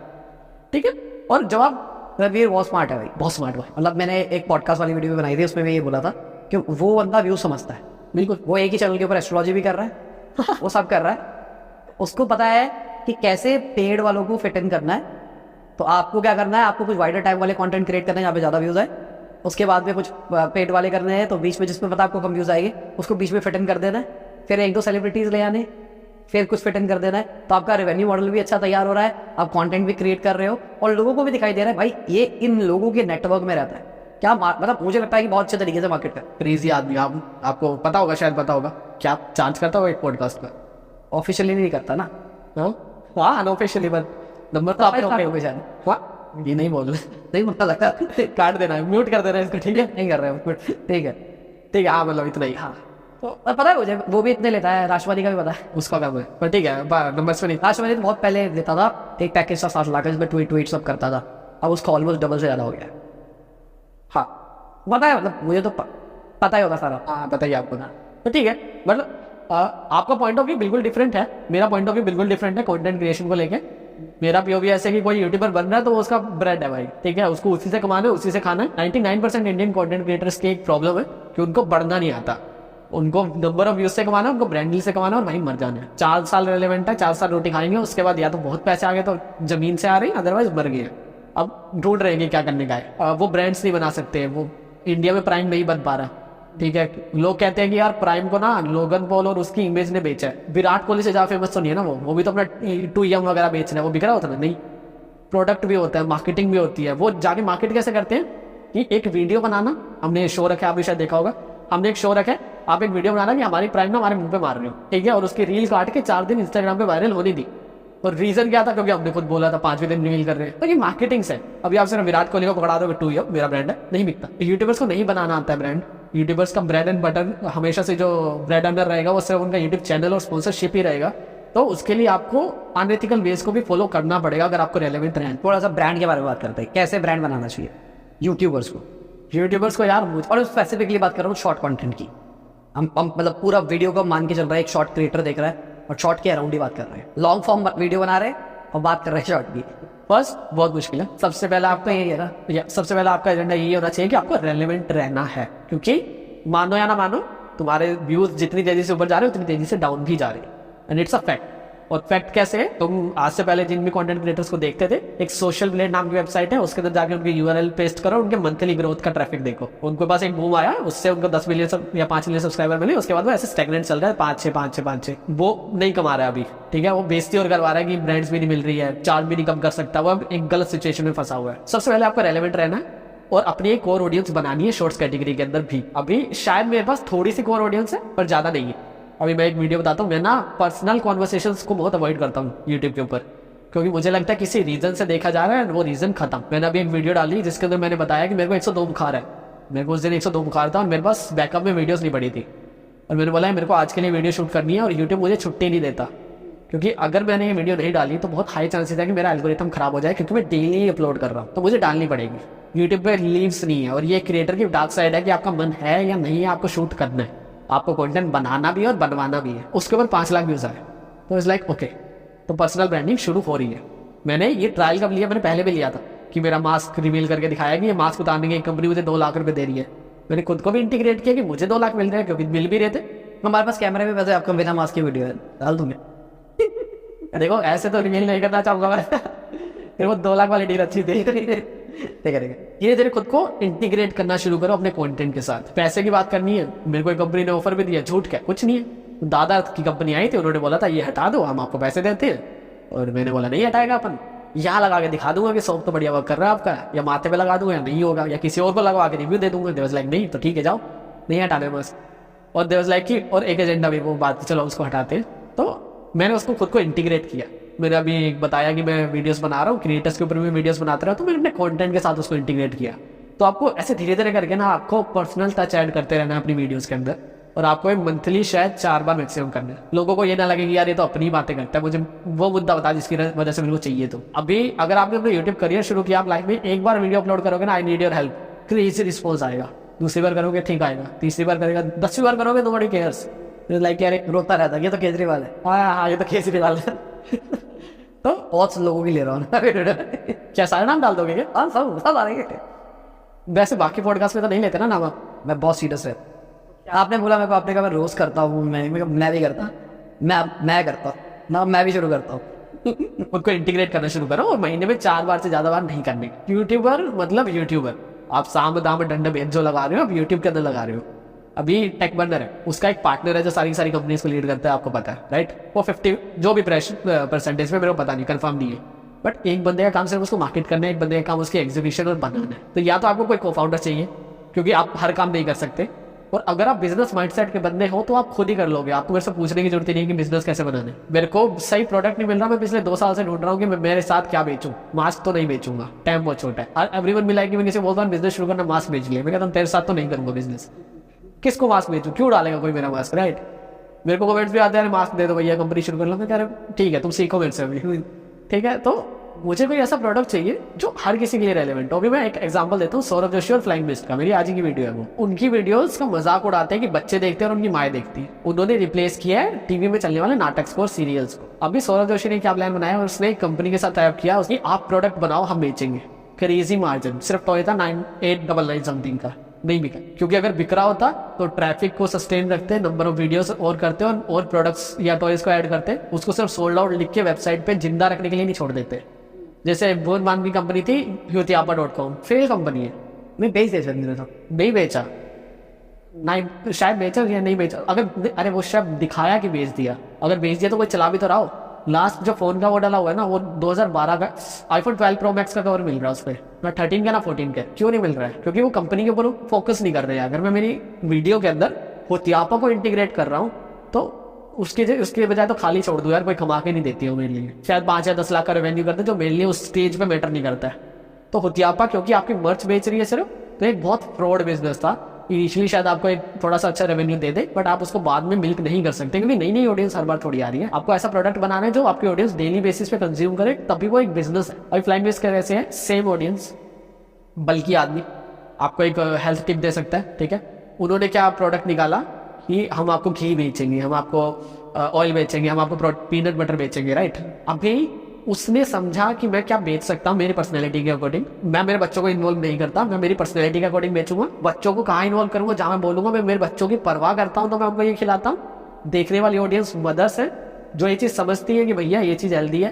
ठीक है? और जवाब, रणवीर बहुत स्मार्ट है भाई, बहुत स्मार्ट भाई। मतलब मैंने एक पॉडकास्ट वाली वीडियो भी बनाई थी, उसमें मैं ये बोला था कि वो बंदा व्यू समझता है, बिल्कुल। वो एक ही चैनल के ऊपर एस्ट्रोलॉजी भी कर रहा है वो सब कर रहा है, उसको पता है कि कैसे पेड वालों को फिट इन करना है। तो आपको क्या करना है, आपको कुछ वाइडर टाइम वाले कंटेंट क्रिएट करना है जहाँ पे ज़्यादा व्यूज़ आए, उसके बाद में कुछ पेड वाले करने हैं, तो बीच में जिसमें पता आपको कम व्यूज़ आएंगे उसको बीच में फिट इन कर देना है, फिर 1-2 सेलिब्रिटीज़ ले आने, फिर कुछ फिट इन कर देना है, तो आपका रेवेन्यू मॉडल भी अच्छा तैयार हो रहा है, आप कंटेंट भी क्रिएट कर रहे हो और लोगों को भी दिखाई दे रहा है भाई ये इन लोगों के नेटवर्क में रहता है। क्या मतलब मुझे लगता है कि बहुत अच्छे तरीके से मार्केट है। क्रेजी आदमी, आपको पता होगा, शायद पता होगा, क्या आप चार्ज करता होगा एक पॉडकास्ट का? ऑफिशियली नहीं करता ना, हाँ अनऑफिशियली, बट नंबर तो आपने आपने होंगे शायद, हाँ ये नहीं बोल रहे, नहीं मुझे लगता काट देना है, म्यूट कर देना है इसको, ठीक है? नहीं कर रहे हो, ठीक है ठीक है, हाँ मतलब इतना ही। हाँ। तो पता है मुझे, वो भी इतने लेता है, राष्ट्रवादी का भी पता है उसका काम है, पर ठीक है नंबर्स पे नहीं। राष्ट्रवादी तो बहुत पहले देता था, एक पैकेज था 7 लाख, जिसमें ट्वीट सब करता था, अब उसका ऑलमोस्ट डबल से ज़्यादा हो गया। हाँ पता है, मतलब मुझे तो पता ही होता सारा। हाँ बताइए आपको ना, तो ठीक है। मतलब आपका पॉइंट ऑफ व्यू बिल्कुल डिफरेंट है, मेरा पॉइंट ऑफ व्यू बिल्कुल डिफरेंट है कंटेंट क्रिएशन को लेके। मेरा पीओवी ऐसे कि कोई यूट्यूबर बन रहा है तो वो उसका ब्रेड है भाई, ठीक है? उसको उसी से कमाना है, उसी से खाना है। 99% इंडियन कंटेंट क्रिएटर्स की एक प्रॉब्लम है कि उनको बढ़ना नहीं आता, उनको नंबर ऑफ व्यूज से कमाना है, उनको ब्रांड से कमाना है और वहीं मर जाना है। 4 साल रेलेवेंट है, 4 साल रोटी खाएंगे, उसके बाद या तो बहुत पैसे आ गए तो जमीन से आ रही है, अदरवाइज मर गए। अब ढूंढ रहे हैं क्या करने का है। वो ब्रांड्स नहीं बना सकते, वो इंडिया में प्राइम नहीं बन पा रहा, ठीक है? लोग कहते हैं कि यार प्राइम को ना लोगन पॉल और उसकी इमेज ने बेचा है। विराट कोहली से ज्यादा फेमस तो नहीं है ना वो भी तो अपना 2M वगैरह बेच रहा है, वो बिक रहा होता है ना? नहीं, प्रोडक्ट भी होता है, मार्केटिंग भी होती है। वो जाके मार्केट कैसे करते हैं कि एक वीडियो बनाना, हमने शो रखा है, आपने शायद देखा होगा, हमने एक शो रखा है, आप एक वीडियो बनाना कि हमारी प्राइम ना हमारे मुंह पे मार रहे हो, ठीक है? और उसकी रील काट के 4 दिन इंस्टाग्राम पे वायरल होनी दी। और रीजन क्या था? क्योंकि हमने खुद बोला था 5वें दिन रील कर रहे हैं, तो ये मार्केटिंग से। अभी आप सिर्फ विराट कोहली को पकड़ा दो 2M मेरा ब्रांड है, नहीं बिकता। यूट्यूबर्स को नहीं बनाना आता है ब्रांड। यूट्यूबर्स का ब्रेड एंड बटर हमेशा से जो ब्रेड अंडर रहेगा वो सिर्फ उनका यूट्यूब चैनल और स्पॉन्सरशिप ही रहेगा। तो उसके लिए आपको अनएथिकल वेज को भी फॉलो करना पड़ेगा अगर आपको रेलेवेंट रहना। थोड़ा सा ब्रांड के बारे में बात करते हैं, कैसे ब्रांड बनाना चाहिए यूट्यूबर्स को यार, और स्पेसिफिकली बात कर रहा हूँ शॉर्ट कंटेंट की। हम मतलब पूरा वीडियो को मान के चल रहा है, एक शॉर्ट क्रिएटर देख रहा है और शॉर्ट के अराउंड ही बात कर रहे हैं, लॉन्ग फॉर्म वीडियो बना रहे हैं और बात कर रहे हैं शॉर्ट की। फर्स्ट बहुत मुश्किल है। सबसे पहले आपका यही है ना, सबसे पहले आपका एजेंडा यही होना चाहिए कि आपको रेलेवेंट रहना है, क्योंकि मानो या ना मानो तुम्हारे व्यूज जितनी तेजी से ऊपर जा रहे हैं उतनी तेजी से डाउन भी जा रहे हैं, एंड इट्स अ फैक्ट। और फैक्ट कैसे है? तुम आज से पहले जिन भी कंटेंट क्रिएटर्स को देखते थे, एक सोशल ब्लेड नाम की वेबसाइट है, उसके अंदर जाके उनकी URL पेस्ट करो, उनके मंथली ग्रोथ का ट्रैफिक देखो। उनके पास एक बूम आया, उससे उनको 10 मिलियन या 5 मिलियन सब्सक्राइबर मिले, उसके बाद वो ऐसे स्टैग्नेंट चल रहा है, 5-6 वो नहीं कमा रहा है अभी, ठीक है? वो बेइज्जती और करवा रहा है कि ब्रांड्स भी नहीं मिल रही है, चार्ज भी नहीं कम कर सकता, वो अब एक गलत सिचुएशन में फंसा हुआ है। सबसे पहले आपको रेलेवेंट रहना है और अपनी एक कोर ऑडियंस बनानी है शॉर्ट्स कैटेगरी के अंदर भी। अभी शायद मेरे पास थोड़ी सी कोर ऑडियंस है पर ज्यादा नहीं है। अभी मैं एक वीडियो बताता हूँ, मैं ना पर्सनल कॉन्वर्सेशंस को बहुत अवॉइड करता हूँ यूट्यूब के ऊपर, क्योंकि मुझे लगता है किसी रीजन से देखा जा रहा है वो रीजन खत्म। मैंने अभी एक वीडियो डाली जिसके अंदर मैंने बताया कि मेरे को 102 बुखार है, मेरे को उस दिन 102 बुखार था और मेरे पास बैकअप में वीडियोस नहीं पड़ी थी, और मैंने बोला है मेरे को आज के लिए वीडियो शूट करनी है और यूट्यूब मुझे छुट्टी नहीं देता, क्योंकि अगर मैंने ये वीडियो नहीं डाली तो बहुत हाई चांसेस है कि मेरा एल्गोरिथम खराब हो जाए, क्योंकि मैं डेली अपलोड कर रहा हूँ, तो मुझे डालनी पड़ेगी। यूट्यूब पे लीव्स नहीं है, और ये क्रिएटर की डार्क साइड है कि आपका मन है या नहीं है आपको शूट करना है, आपको कंटेंट बनाना भी है और बनवाना भी है। उसके ऊपर 5 लाख व्यूज आए तो इट्स लाइक ओके, तो पर्सनल ब्रांडिंग शुरू हो रही है। मैंने ये ट्रायल कब लिया, मैंने पहले भी लिया था कि मेरा मास्क रिवील करके दिखाया कि ये मास्क उतारने की कंपनी मुझे 2 लाख रुपए दे रही है। मैंने खुद को भी इंटीग्रेट किया कि मुझे 2 लाख मिल रहे हैं, क्योंकि मिल भी रहे थे। हमारे पास कैमरे में वैसे आपका बिना मास्क की वीडियो है, डाल दूंगे। देखो ऐसे तो रिवील नहीं करना चाहूंगा मैं, फिर वो 2 लाख वाली डील अच्छी थी। ठीक है। धीरे धीरे खुद को इंटीग्रेट करना शुरू करो अपने कंटेंट के साथ। पैसे की बात करनी है, मेरे को एक कंपनी ने ऑफर भी दिया, झूठ क्या, कुछ नहीं है। दादा की कंपनी आई थी, उन्होंने बोला था ये हटा दो, हम आपको पैसे देते हैं, और मैंने बोला नहीं हटाएगा अपन, यहाँ लगा के दिखा दूंगा कि सॉफ्ट तो बढ़िया वर्क कर रहा है आपका, या माथे पे लगा दूंगा, या नहीं होगा, या किसी और को लगवा के रिव्यू दे दूंगा। दे वाज लाइक नहीं तो ठीक है जाओ, नहीं हटाने बस। और दे वाज लाइक कि और एक एजेंडा भी, वो बात चलो उसको हटाते हैं। तो मैंने उसको खुद को इंटीग्रेट किया। मैंने अभी बताया कि मैं वीडियोस बना रहा हूँ, क्रिएटर्स के ऊपर भी वीडियोस बनाता रहा, तो मैंने अपने कंटेंट के साथ उसको इंटीग्रेट किया। तो आपको ऐसे धीरे धीरे करके ना आपको पर्सनल टच ऐड करते रहना है अपनी वीडियोस के अंदर, और आपको मंथली शायद 4 बार मैक्सिमम करना है। लोगों को ये ना लगे कि यार ये तो अपनी बातें करता है, मुझे वो मुद्दा बता जिसकी वजह से मेरे को चाहिए। तो अभी अगर आपने अपना यूट्यूब करियर शुरू किया, आप लाइफ में एक बार वीडियो अपलोड करोगे ना, I need your help, crazy response आएगा। दूसरी बार करोगे ठीक आएगा, तीसरी बार करेगा, 10वीं बार करोगे नोबडी केयर्स, लाइक यार रोता रहता है, ये तो केजरीवाल है। हाँ ये तो केजरीवाल है। तो बहुत से लोगों की ले रहा हूँ। क्या सारे नाम डाल दोगे क्या? हाँ सब सब आ रहे हैं। वैसे बाकी पॉडकास्ट में तो नहीं लेते ना नाम आप? मैं बहुत सीरियस है। आपने बोला मेरे को, आपने कहा मैं रोज करता हूँ, मैं भी करता, मैं करता ना, मैं भी शुरू करता हूँ। खुद को इंटीग्रेट करना शुरू करो, और महीने में 4 बार से ज्यादा बार नहीं करने। यूट्यूबर मतलब यूट्यूबर, आप साम दाम दंड भेद जो लगा रहे हो, आप यूट्यूब के अंदर लगा रहे हो। अभी टेक बर्नर है, उसका एक पार्टनर है जो सारी कंपनीज को लीड करता है, आपको पता है राइट। वो 50 जो भी परसेंटेज में, मेरे को पता नहीं, कंफर्म नहीं है, बट एक बंदे का काम सिर्फ उसको मार्केट करना है, एक बंदे का काम उसकी एग्जीक्यूशन और बनाना है। तो या तो आपको कोई को फाउंडर चाहिए, क्योंकि आप हर काम नहीं कर सकते, और अगर आप बिजनेस माइंडसेट के बंदे हो तो आप खुद ही कर लोगे। आपको मेरे से पूछने की जरूरत नहीं है कि बिजनेस कैसे बनाना है। मेरे को सही प्रोडक्ट नहीं मिल रहा, मैं पिछले 2 साल से ढूंढ रहा हूँ कि मैं मेरे साथ क्या बेचूं। मास्क तो नहीं बेचूंगा, टाइम बहुत छोटा है। एवरीवन मिला कि मैं किसी बोलता हूँ बिजनेस शुरू करना, मास्क बेच लिया, मैं कहता हूँ तेरे साथ तो नहीं करूंगा बिजनेस। किसको मास्क बेचूं, क्यों डालेगा कोई मेरा मास्क, राइट। मेरे को कमेंट्स भी आते हैं मास्क दे दो भैया, कंपनी शुरू कर लो। मैं कह रहा ठीक है, तुम सीखो मेरे से अभी, ठीक है। तो मुझे कोई ऐसा प्रोडक्ट चाहिए जो हर किसी के लिए रेलेवेंट हो। अभी मैं एक एग्जांपल देता हूँ, सौरभ जोशी और फ्लाइंग मिस्ट का, मेरी आज की वीडियो है वो। उनकी वीडियोस का मजाक उड़ाते हैं कि बच्चे देखते हैं और उनकी माएँ देखती है। उन्होंने रिप्लेस किया है टीवी में चलने वाले नाटक को और सीरियल्स को। अभी सौरभ जोशी ने क्या प्लान बनाया, और उसने एक कंपनी के साथ टाइप किया, उसकी आप प्रोडक्ट बनाओ हम बेचेंगे, क्रेजी मार्जिन। सिर्फ टोयोटा 9899 समथिंग का नहीं बिका, क्योंकि अगर बिक रहा होता तो ट्रैफिक को सस्टेन रखते, नंबर ऑफ वीडियोस और करते और प्रोडक्ट्स या टॉयज को ऐड करते, उसको सिर्फ सोल्ड आउट लिख के वेबसाइट पे जिंदा रखने के लिए नहीं छोड़ देते। जैसे बहुत मान की कंपनी थी Youthiapa.com, फेल कंपनी है, मैं बेच दे सकती हूँ, नहीं बेचा, नहीं शायद बेचा या नहीं बेचा। अगर अरे वो शायद दिखाया कि बेच दिया, अगर बेच दिया तो कोई चला भी तो रहा हो। लास्ट जो फोन का वो डाला हुआ है ना, वो 2012 का iPhone 12 Pro Max का कवर मिल रहा है उस पर, ना 13 का ना 14 का। क्यों नहीं मिल रहा है? क्योंकि वो कंपनी के ऊपर फोकस नहीं कर रहे हैं। अगर मैं मेरी वीडियो के अंदर Youthiapa को इंटीग्रेट कर रहा हूँ तो उसके बजाय तो खाली छोड़ दूं यार, कोई कमा के नहीं देती हो मेरे लिए। शायद 5 या 10 लाख का रेवेन्यू करते, जो मेरे लिए उस स्टेज पे मैटर नहीं करता है। तो Youthiapa क्योंकि आपकी मर्च बेच रही है सिर्फ, तो एक बहुत फ्रॉड बिजनेस था। इनिशियली शायद आपको एक थोड़ा सा अच्छा रेवेन्यू दे दे, बट आप उसको बाद में मिल्क नहीं कर सकते, क्योंकि नई नई ऑडियंस हर बार थोड़ी आ रही है। आपको ऐसा प्रोडक्ट बनाना है जो आपकी ऑडियंस डेली बेसिस पे कंज्यूम करे, तभी वो एक बिजनेस है। और फ्लाइंग बेस कैसे है, सेम ऑडियंस बल्कि आदमी आपको एक हेल्थ टिप दे सकता है, ठीक है। उन्होंने क्या प्रोडक्ट निकाला कि हम आपको घी बेचेंगे, हम आपको ऑयल बेचेंगे, हम आपको पीनट बटर बेचेंगे, राइट। अभी उसने समझा कि मैं क्या बेच सकता हूँ मेरी पर्सनैलिटी के अकॉर्डिंग। मैं मेरे बच्चों को इन्वॉल्व नहीं करता, मैं मेरी पर्सनैलिटी के अकॉर्डिंग बेचूंगा। बच्चों को कहाँ इन्वॉल्व करूंगा, जहाँ मैं बोलूंगा मैं मेरे बच्चों की परवाह करता हूँ तो मैं उनको ये खिलाता हूँ। देखने वाली ऑडियंस मदर्स है जो ये चीज़ समझती है कि भैया ये चीज़ हेल्दी है,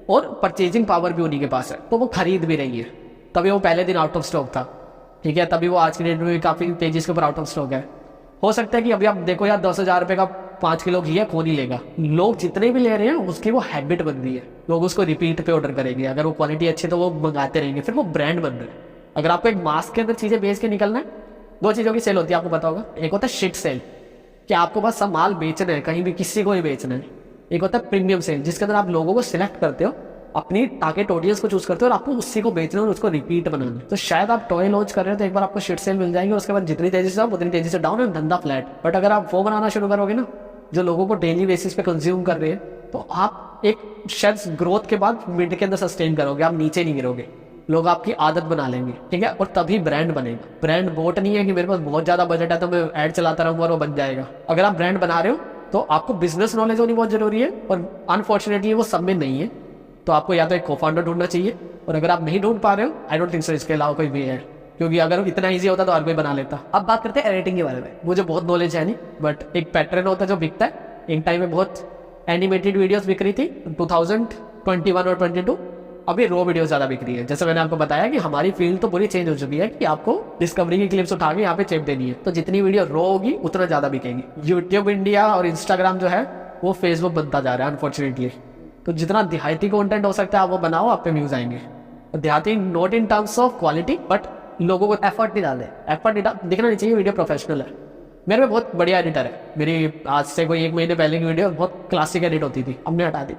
और परचेजिंग पावर भी उन्हीं के पास है, तो वो खरीद भी रही है। तभी वो पहले दिन आउट ऑफ स्टॉक था, ठीक है। तभी वो आज की डेट में काफ़ी तेजी के ऊपर आउट ऑफ स्टॉक है। हो सकता है कि अभी आप देखो यार 10,000 रुपये का 5 किलो घी है, कौन ही लेगा। लोग जितने भी ले रहे हैं उसकी वो हैबिट बन गई है, लोग उसको रिपीट पे ऑर्डर करेंगे। अगर वो क्वालिटी अच्छी तो वो मंगाते रहेंगे, फिर वो ब्रांड बन रहा है। अगर आपको एक मास्क के अंदर चीज़ें बेच के निकलना है, 2 चीज़ों की सेल होती है, आपको पता होगा। एक होता है शिट सेल, कि आपको बस सब माल बेचना है, कहीं भी किसी को ही बेचना है। एक होता है प्रीमियम सेल, जिसके अंदर आप लोगों को सिलेक्ट करते हो, अपनी टारगेट ऑडियंस को चूज करते हो और आपको उसी को बेचना है और उसको रिपीट बनाना है। तो शायद आप टॉय लॉन्च कर रहे हो तो एक बार आपको शिट सेल मिल जाएंगे, उसके बाद जितनी तेजी से आप उतनी तेजी से डाउन, और धंधा फ्लैट। बट अगर आप वो बनाना शुरू करोगे ना जो लोगों को डेली बेसिस पे कंज्यूम कर रहे हैं, तो आप एक शायद ग्रोथ के बाद मिड के अंदर सस्टेन करोगे, आप नीचे नहीं गिरोगे। लोग आपकी आदत बना लेंगे, ठीक है, और तभी ब्रांड बनेगा। ब्रांड वोट नहीं है कि मेरे पास बहुत ज़्यादा बजट है तो मैं ऐड चलाता रहूँगा और वो बन जाएगा। अगर आप ब्रांड बना रहे हो तो आपको बिजनेस नॉलेज होनी बहुत जरूरी है, और अनफॉर्चुनेटली वो सब में नहीं है। तो आपको या तो एक को-फाउंडर ढूंढना चाहिए, और अगर आप नहीं ढूंढ पा रहे हो, आई डोंट थिंक सो इसके अलावा कोई वे है, क्योंकि अगर इतना ईजी होता तो हर कोई बना लेता। अब बात करते हैं एडिटिंग के बारे में। मुझे बहुत नॉलेज है नहीं, बट एक पैटर्न होता है जो बिकता है। एक टाइम में बहुत एनिमेटेड वीडियोस बिक रही थी 2021 और 22। अभी रो वीडियो ज़्यादा बिक रही है। जैसे मैंने आपको बताया कि हमारी फील्ड तो पूरी चेंज हो चुकी है कि आपको डिस्कवरी की क्लिप्स उठा के यहाँ पे चेप देनी है, तो जितनी वीडियो रो होगी उतना ज़्यादा बिकेगी। यूट्यूब इंडिया और इंस्टाग्राम जो है वो फेसबुक बनता जा रहा है अनफॉर्चुनेटली। तो जितना देहाती कंटेंट हो सकता है आप वो बनाओ, आप पे व्यूज आएंगे। देहाती not in terms of quality, but लोगों को एफर्ट नहीं डाले, एफर्ट दिखना नहीं चाहिए। वीडियो प्रोफेशनल है। मेरे में बहुत बढ़िया एडिटर है। मेरी आज से कोई 1 महीने पहले की वीडियो बहुत क्लासिक एडिट होती थी, हमने हटा दी।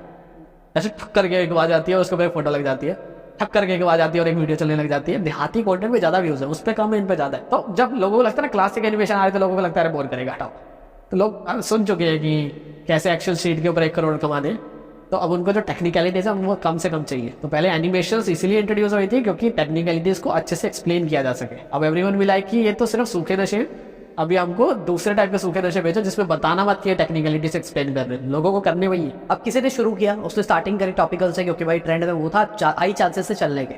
ऐसे ठक करके एक आवाज आती है, उसके ऊपर फोटो लग जाती है, ठक करके एक आवाज आती है और एक वीडियो चलने लग जाती है। देहाती कंटेंट में ज़्यादा व्यूज है, उस पर कम है, इन पर ज़्यादा है। तो जब लोगों को लगता है ना क्लासिक एनिमेशन आ रहे, तो लोगों को लगता है बोर करेगा, हटाओ। तो लोग सुन चुके हैं कि कैसे एक्शन शीट के ऊपर 1 करोड़ कमा दें, तो अब उनको जो टेक्निकलिटीज है वो कम से कम चाहिए। तो पहले एनिमेशंस इसीलिए इंट्रोड्यूस हुई थी क्योंकि टेक्निकलिटीज को अच्छे से एक्सप्लेन किया जा सके। अब एवरीवन भी लाइक कि ये तो सिर्फ सूखे नशे, अभी हमको दूसरे टाइप के सूखे नशे भेजो जिसमें बताना मत कि टेक्निकलिटी से एक्सप्लेन कर रहे हैं, लोगों को करने वही है। अब किसी ने शुरू किया, उसने स्टार्टिंग करी टॉपिकल से, क्योंकि भाई ट्रेंड में वो था, हाई चांसेस से चलने के।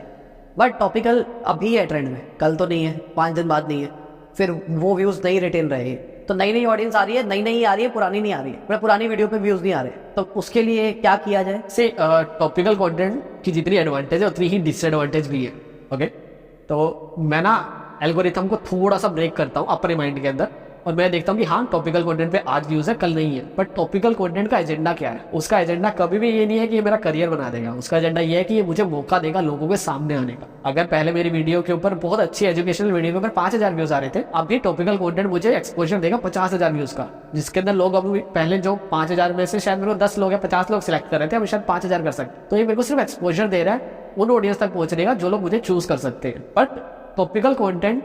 बट टॉपिकल अभी है ट्रेंड में, कल तो नहीं है, 5 दिन बाद नहीं है, फिर वो व्यूज नहीं रिटेन रहे। तो नई नई ऑडियंस आ रही है, नई आ रही है, पुरानी नहीं आ रही है, मतलब पुरानी वीडियो पे व्यूज नहीं आ रहे। तो उसके लिए क्या किया जाए? से टॉपिकल कंटेंट की जितनी एडवांटेज है उतनी ही डिसएडवांटेज भी है। ओके, तो मैं ना एल्गोरिथम को थोड़ा सा ब्रेक करता हूँ अपने माइंड के अंदर, और मैं देखता हूँ कि हाँ टॉपिकल कंटेंट पे आज व्यूज है, कल नहीं है। बट टॉपिकल कंटेंट का एजेंडा क्या है? उसका एजेंडा कभी भी ये नहीं है कि ये मेरा करियर बना देगा। उसका एजेंडा ये है कि ये मुझे मौका देगा लोगों के सामने आने का। अगर पहले मेरी वीडियो के ऊपर, बहुत अच्छी एजुकेशनल वीडियो के ऊपर 5000 व्यूज आ रहे थे, अभी टॉपिकल कंटेंट मुझे एक्सपोजर देगा 50,000 व्यूज का, जिसके अंदर लोग अब पहले जो 5000 में से शायद मेरे को 10 लोग या 50 लोग सिलेक्ट कर रहे थे, अभी शायद 5000 कर सकते। तो ये मेरे को सिर्फ एक्सपोजर दे रहा है उन ऑडियंस तक पहुंचने का जो लोग मुझे चूज कर सकते हैं। बट टॉपिकल कंटेंट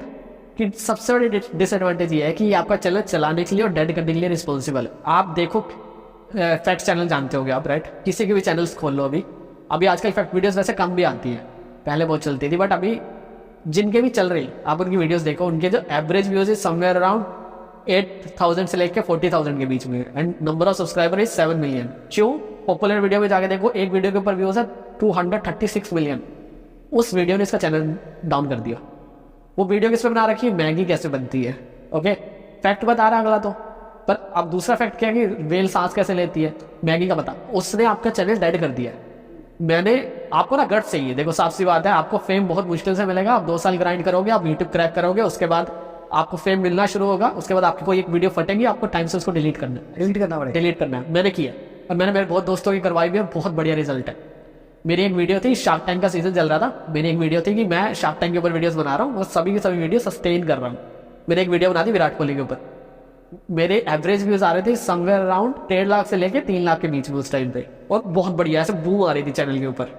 कि सबसे बड़ी डिसएडवांटेज ये है कि आपका चैनल चलाने के लिए और डेड करने के लिए रिस्पॉन्सिबल है। आप देखो फैक्ट चैनल जानते होगे आप, राइट? किसी के भी चैनल्स खोल लो, अभी आजकल फैक्ट वीडियोस वैसे कम भी आती है, पहले बहुत चलती थी, बट अभी जिनके भी चल रही आप उनकी वीडियोस देखो, उनके जो average views is somewhere around 8,000 से लेकर 40,000 के बीच में, and number of subscriber is 7 million. क्यों? पॉपुलर वीडियो में जाके देखो, एक वीडियो के ऊपर व्यूज है 236 मिलियन। उस वीडियो ने इसका चैनल डाउन कर दिया। वो वीडियो किस पे बना रखी है? मैगी कैसे बनती है। ओके, फैक्ट बता रहा है अगला तो, पर अब दूसरा फैक्ट क्या है कि वेल सांस कैसे लेती है, मैगी का बता। उसने आपका चैनल डेड कर दिया। मैंने आपको ना गट्स चाहिए। देखो साफ सी बात है, आपको फेम बहुत मुश्किल से मिलेगा। आप 2 साल ग्राइंड करोगे, आप यूट्यूब क्रैक करोगे, उसके बाद आपको फेम मिलना शुरू होगा। उसके बाद आपकी कोई एक वीडियो फटेंगी, आपको टाइम से उसको डिलीट करना है, डिलीट करना है। मैंने किया, और मैंने मेरे बहुत दोस्तों की करवाई भी है, बहुत बढ़िया रिजल्ट है। मेरी एक वीडियो थी, शार्क टैंक का सीजन चल रहा था, मेरी एक वीडियो थी कि मैं शार्क टैंक के ऊपर वीडियोस बना रहा हूँ और सभी की सभी वीडियो सस्टेन कर रहा हूँ। मैंने एक वीडियो बना दी विराट कोहली के ऊपर, मेरे एवरेज व्यूज आ रहे थे समवेयर अराउंड 1.5 लाख से लेके 3 लाख के बीच में उस टाइम पे, और बहुत बढ़िया ऐसे बूम आ रही थी चैनल के ऊपर,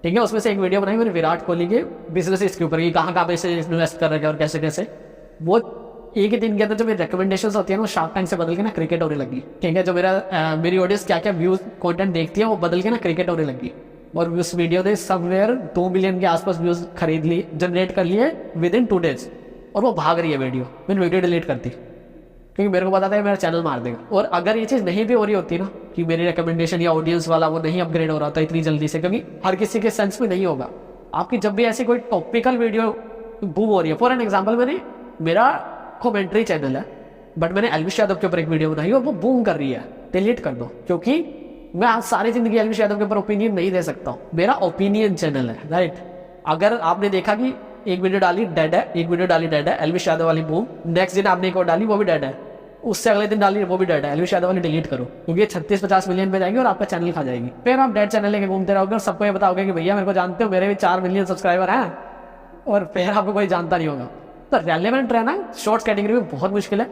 ठीक है। उसमें से एक वीडियो बनाई मैंने विराट कोहली के बिजनेस के ऊपर कि कहाँ पैसे इन्वेस्ट कर रहे हैं और कैसे कैसे। वो एक ही दिन के अंदर जो मेरी रिकमेंडेशंस होती है ना, वो शार्क टैंक से बदल के ना क्रिकेट होने लगी, ठीक है। जो मेरी ऑडियंस क्या क्या व्यूज कंटेंट देखती है वो बदल के ना क्रिकेट होने लगी। और उस वीडियो ने समवेयर 2 मिलियन के आसपास व्यूज खरीद लिए, जनरेट कर लिए विद इन 2 डेज, और वो भाग रही है वीडियो। मैंने वीडियो डिलीट कर दी क्योंकि मेरे को पता था मेरा चैनल मार देगा। और अगर ये चीज़ नहीं भी हो रही होती ना कि मेरी रिकमेंडेशन या ऑडियंस वाला वो नहीं अपग्रेड हो रहा था इतनी जल्दी से, क्योंकि हर किसी के सेंस में नहीं होगा। आपकी जब भी ऐसी कोई टॉपिकल वीडियो बूम हो रही है, फॉर एन एग्जाम्पल मेरा कॉमेंट्री चैनल है, बट मैंने एल्विश यादव के ऊपर एक वीडियो बनाई और वो बूम कर रही है, डिलीट कर दो, क्योंकि मैं आज सारी जिंदगी एल्विश यादव के ऊपर ओपिनियन नहीं दे सकता हूँ। मेरा ओपिनियन चैनल है, राइट। अगर आपने देखा कि एक वीडियो डाली डेड है, एक वीडियो डाली डेड है, एल्विश यादव वाली बूम, नेक्स्ट दिन आपने एक और डाली वो भी डेड है, उससे अगले दिन डाली वो भी डेड है, एल्विश यादव वाली डिलीट करो, क्योंकि ये 36-50 मिलियन पे जाएंगे और आपका चैनल खा जाएगी। फिर आप डेड चैनल लेके घूमते रहोगे और सबको ये बताओगे कि भैया मेरे को जानते हो, मेरे भी 4 मिलियन सब्सक्राइबर हैं, और फिर आपको कोई जानता नहीं होगा। तो रेलेवेंट रहना शॉर्ट्स कैटेगरी में बहुत मुश्किल है।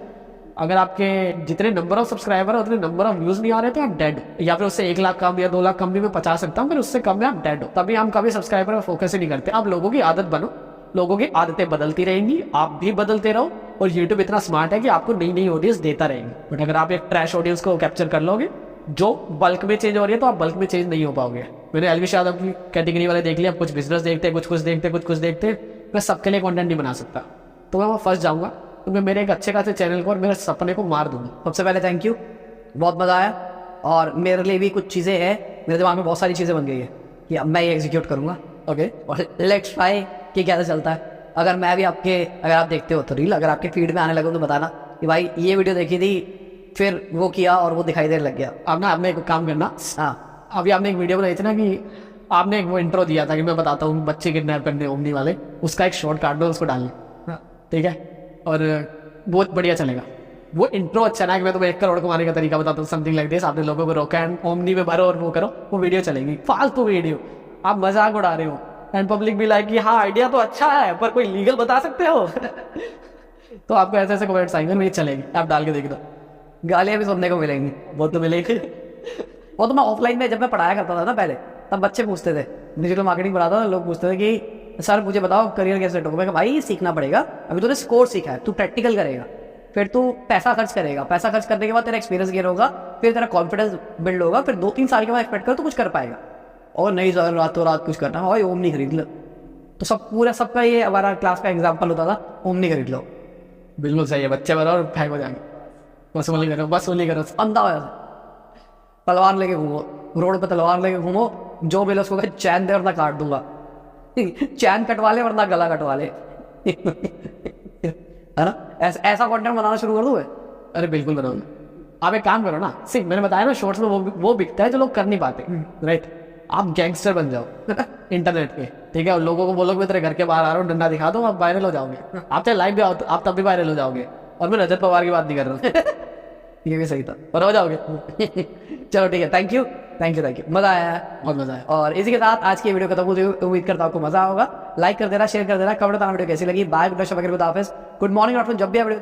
अगर आपके जितने नंबर ऑफ सब्सक्राइबर है उतने नंबर ऑफ व्यूज नहीं आ रहे थे, आप डेड, या फिर उससे 1 लाख कम या 2 लाख कम भी मैं 50 सकता हूँ, फिर उससे कम में आप डेड हो। तभी हम कभी सब्सक्राइबर पर फोकस ही नहीं करते। आप लोगों की आदत बनो, लोगों की आदतें बदलती रहेंगी, आप भी बदलते रहो, और यूट्यूब इतना स्मार्ट है कि आपको नई नई ऑडियंस देता रहेगा। बट अगर आप एक ट्रैश ऑडियंस को कैप्चर कर लोगे जो बल्क में चेंज हो रही है, तो आप बल्क में चेंज नहीं हो पाओगे। मैंने एलविश यादव की कैटेगरी वाले देख लिया, कुछ बिजनेस देखते, कुछ देखते, मैं सबके लिए कंटेंट नहीं बना सकता, तो मैं वो फंस जाऊंगा। तो मैं मेरे एक अच्छे खासे चैनल को और मेरे सपने को मार दूंगा। सबसे पहले थैंक यू, बहुत मज़ा आया। और मेरे लिए भी कुछ चीज़ें हैं, मेरे दिमाग में बहुत सारी चीज़ें बन गई है कि अब मैं ये एग्जीक्यूट करूँगा। ओके, और लेट्स ट्राई कि कैसे चलता है। अगर आप देखते हो तो रील, अगर आपके फीड में आने लगे तो बताना कि भाई ये वीडियो देखी थी, फिर वो किया और वो दिखाई देने लग गया। अब ना आपने एक काम करना, हाँ, अभी आपने एक वीडियो बनाई थी ना कि आपने एक वो इंट्रो दिया था कि मैं बताता हूँ बच्चे किडनैप करने ओमनी वाले, उसका एक शॉर्ट काट दो, उसको डालना, ठीक है? और बहुत बढ़िया चलेगा वो इंट्रो। अच्छा ना कि मैं तुम्हें 1 करोड़ कमाने का तरीका बताता हूँ, समथिंग लाइक दिस। आपने लोगों को रोका एंड ओमनी में भरो और वो करो, वो वीडियो चलेगी। फालतू वीडियो, आप मजाक उड़ा रहे हो एंड पब्लिक भी लाइक कि हाँ आइडिया तो अच्छा है पर कोई लीगल बता सकते हो। तो आपको ऐसे ऐसे कमेंट्स आएंगे, मेरी चलेगी, आप डाल के देख दो। गालियाँ भी सुनने को मिलेंगी, वो तो मिलेगी। वो तो मैं ऑफलाइन में जब मैं पढ़ाया करता था ना पहले, तब बच्चे पूछते थे, डिजिटल मार्केटिंग पढ़ाता था, लोग पूछते थे कि सर मुझे बताओ करियर कैसे सेट होगा। मैं कहा भाई सीखना पड़ेगा, अभी तूने कोर्स सीखा है, तू प्रैक्टिकल करेगा, फिर तू पैसा खर्च करेगा, पैसा खर्च करने के बाद तेरा एक्सपीरियंस गेन होगा, फिर तेरा कॉन्फिडेंस बिल्ड होगा, फिर 2-3 साल के बाद एक्सपेक्ट कर तो कुछ कर पाएगा। और नहीं सर रातों रात कुछ करना, भाई ओमनी खरीद लो। तो सबका ये हमारा क्लास का एग्जाम्पल होता था, ओमनी खरीद लो। बिल्कुल सही है, बच्चे बनाओ और फेंको जाएंगे, वसूली करो। अंधा हो जाता, तलवार लेके घूमो, रोड पे तलवार लेके घूमो, जो मिले उसको कहे चैन दे वरना काट दूंगा। चैन कटवा ले वरना गला कटवा ले। है ना? ऐसा कंटेंट बनाना शुरू कर दूँ। अरे बिल्कुल बनाओ। आप एक काम करो ना, सिर्फ मैंने बताया ना शॉर्ट्स में वो बिकता है जो लोग कर नहीं पाते, राइट? आप गैंगस्टर बन जाओ इंटरनेट पे, ठीक है? और लोगों को बोलो मैं तेरे घर के बाहर आ रहा हूँ, डंडा दिखा दो, आप वायरल हो जाओगे। आप चाहे लाइव भी आओ, आप तब भी वायरल हो जाओगे। और मैं रजत पवार की बात नहीं कर रहा हूँ। ये भी सही था, और हो जाओगे। चलो ठीक है, थैंक यू, मजा आया है। बहुत मजा आया। और इसी के साथ आज की वीडियो खत्म होती है, उम्मीद करता हूँ आपको मजा होगा। लाइक कर देना, शेयर कर देना, कमेंट बताना वीडियो कैसी लगी। Bye, good night, good morning, जब भी वीडियो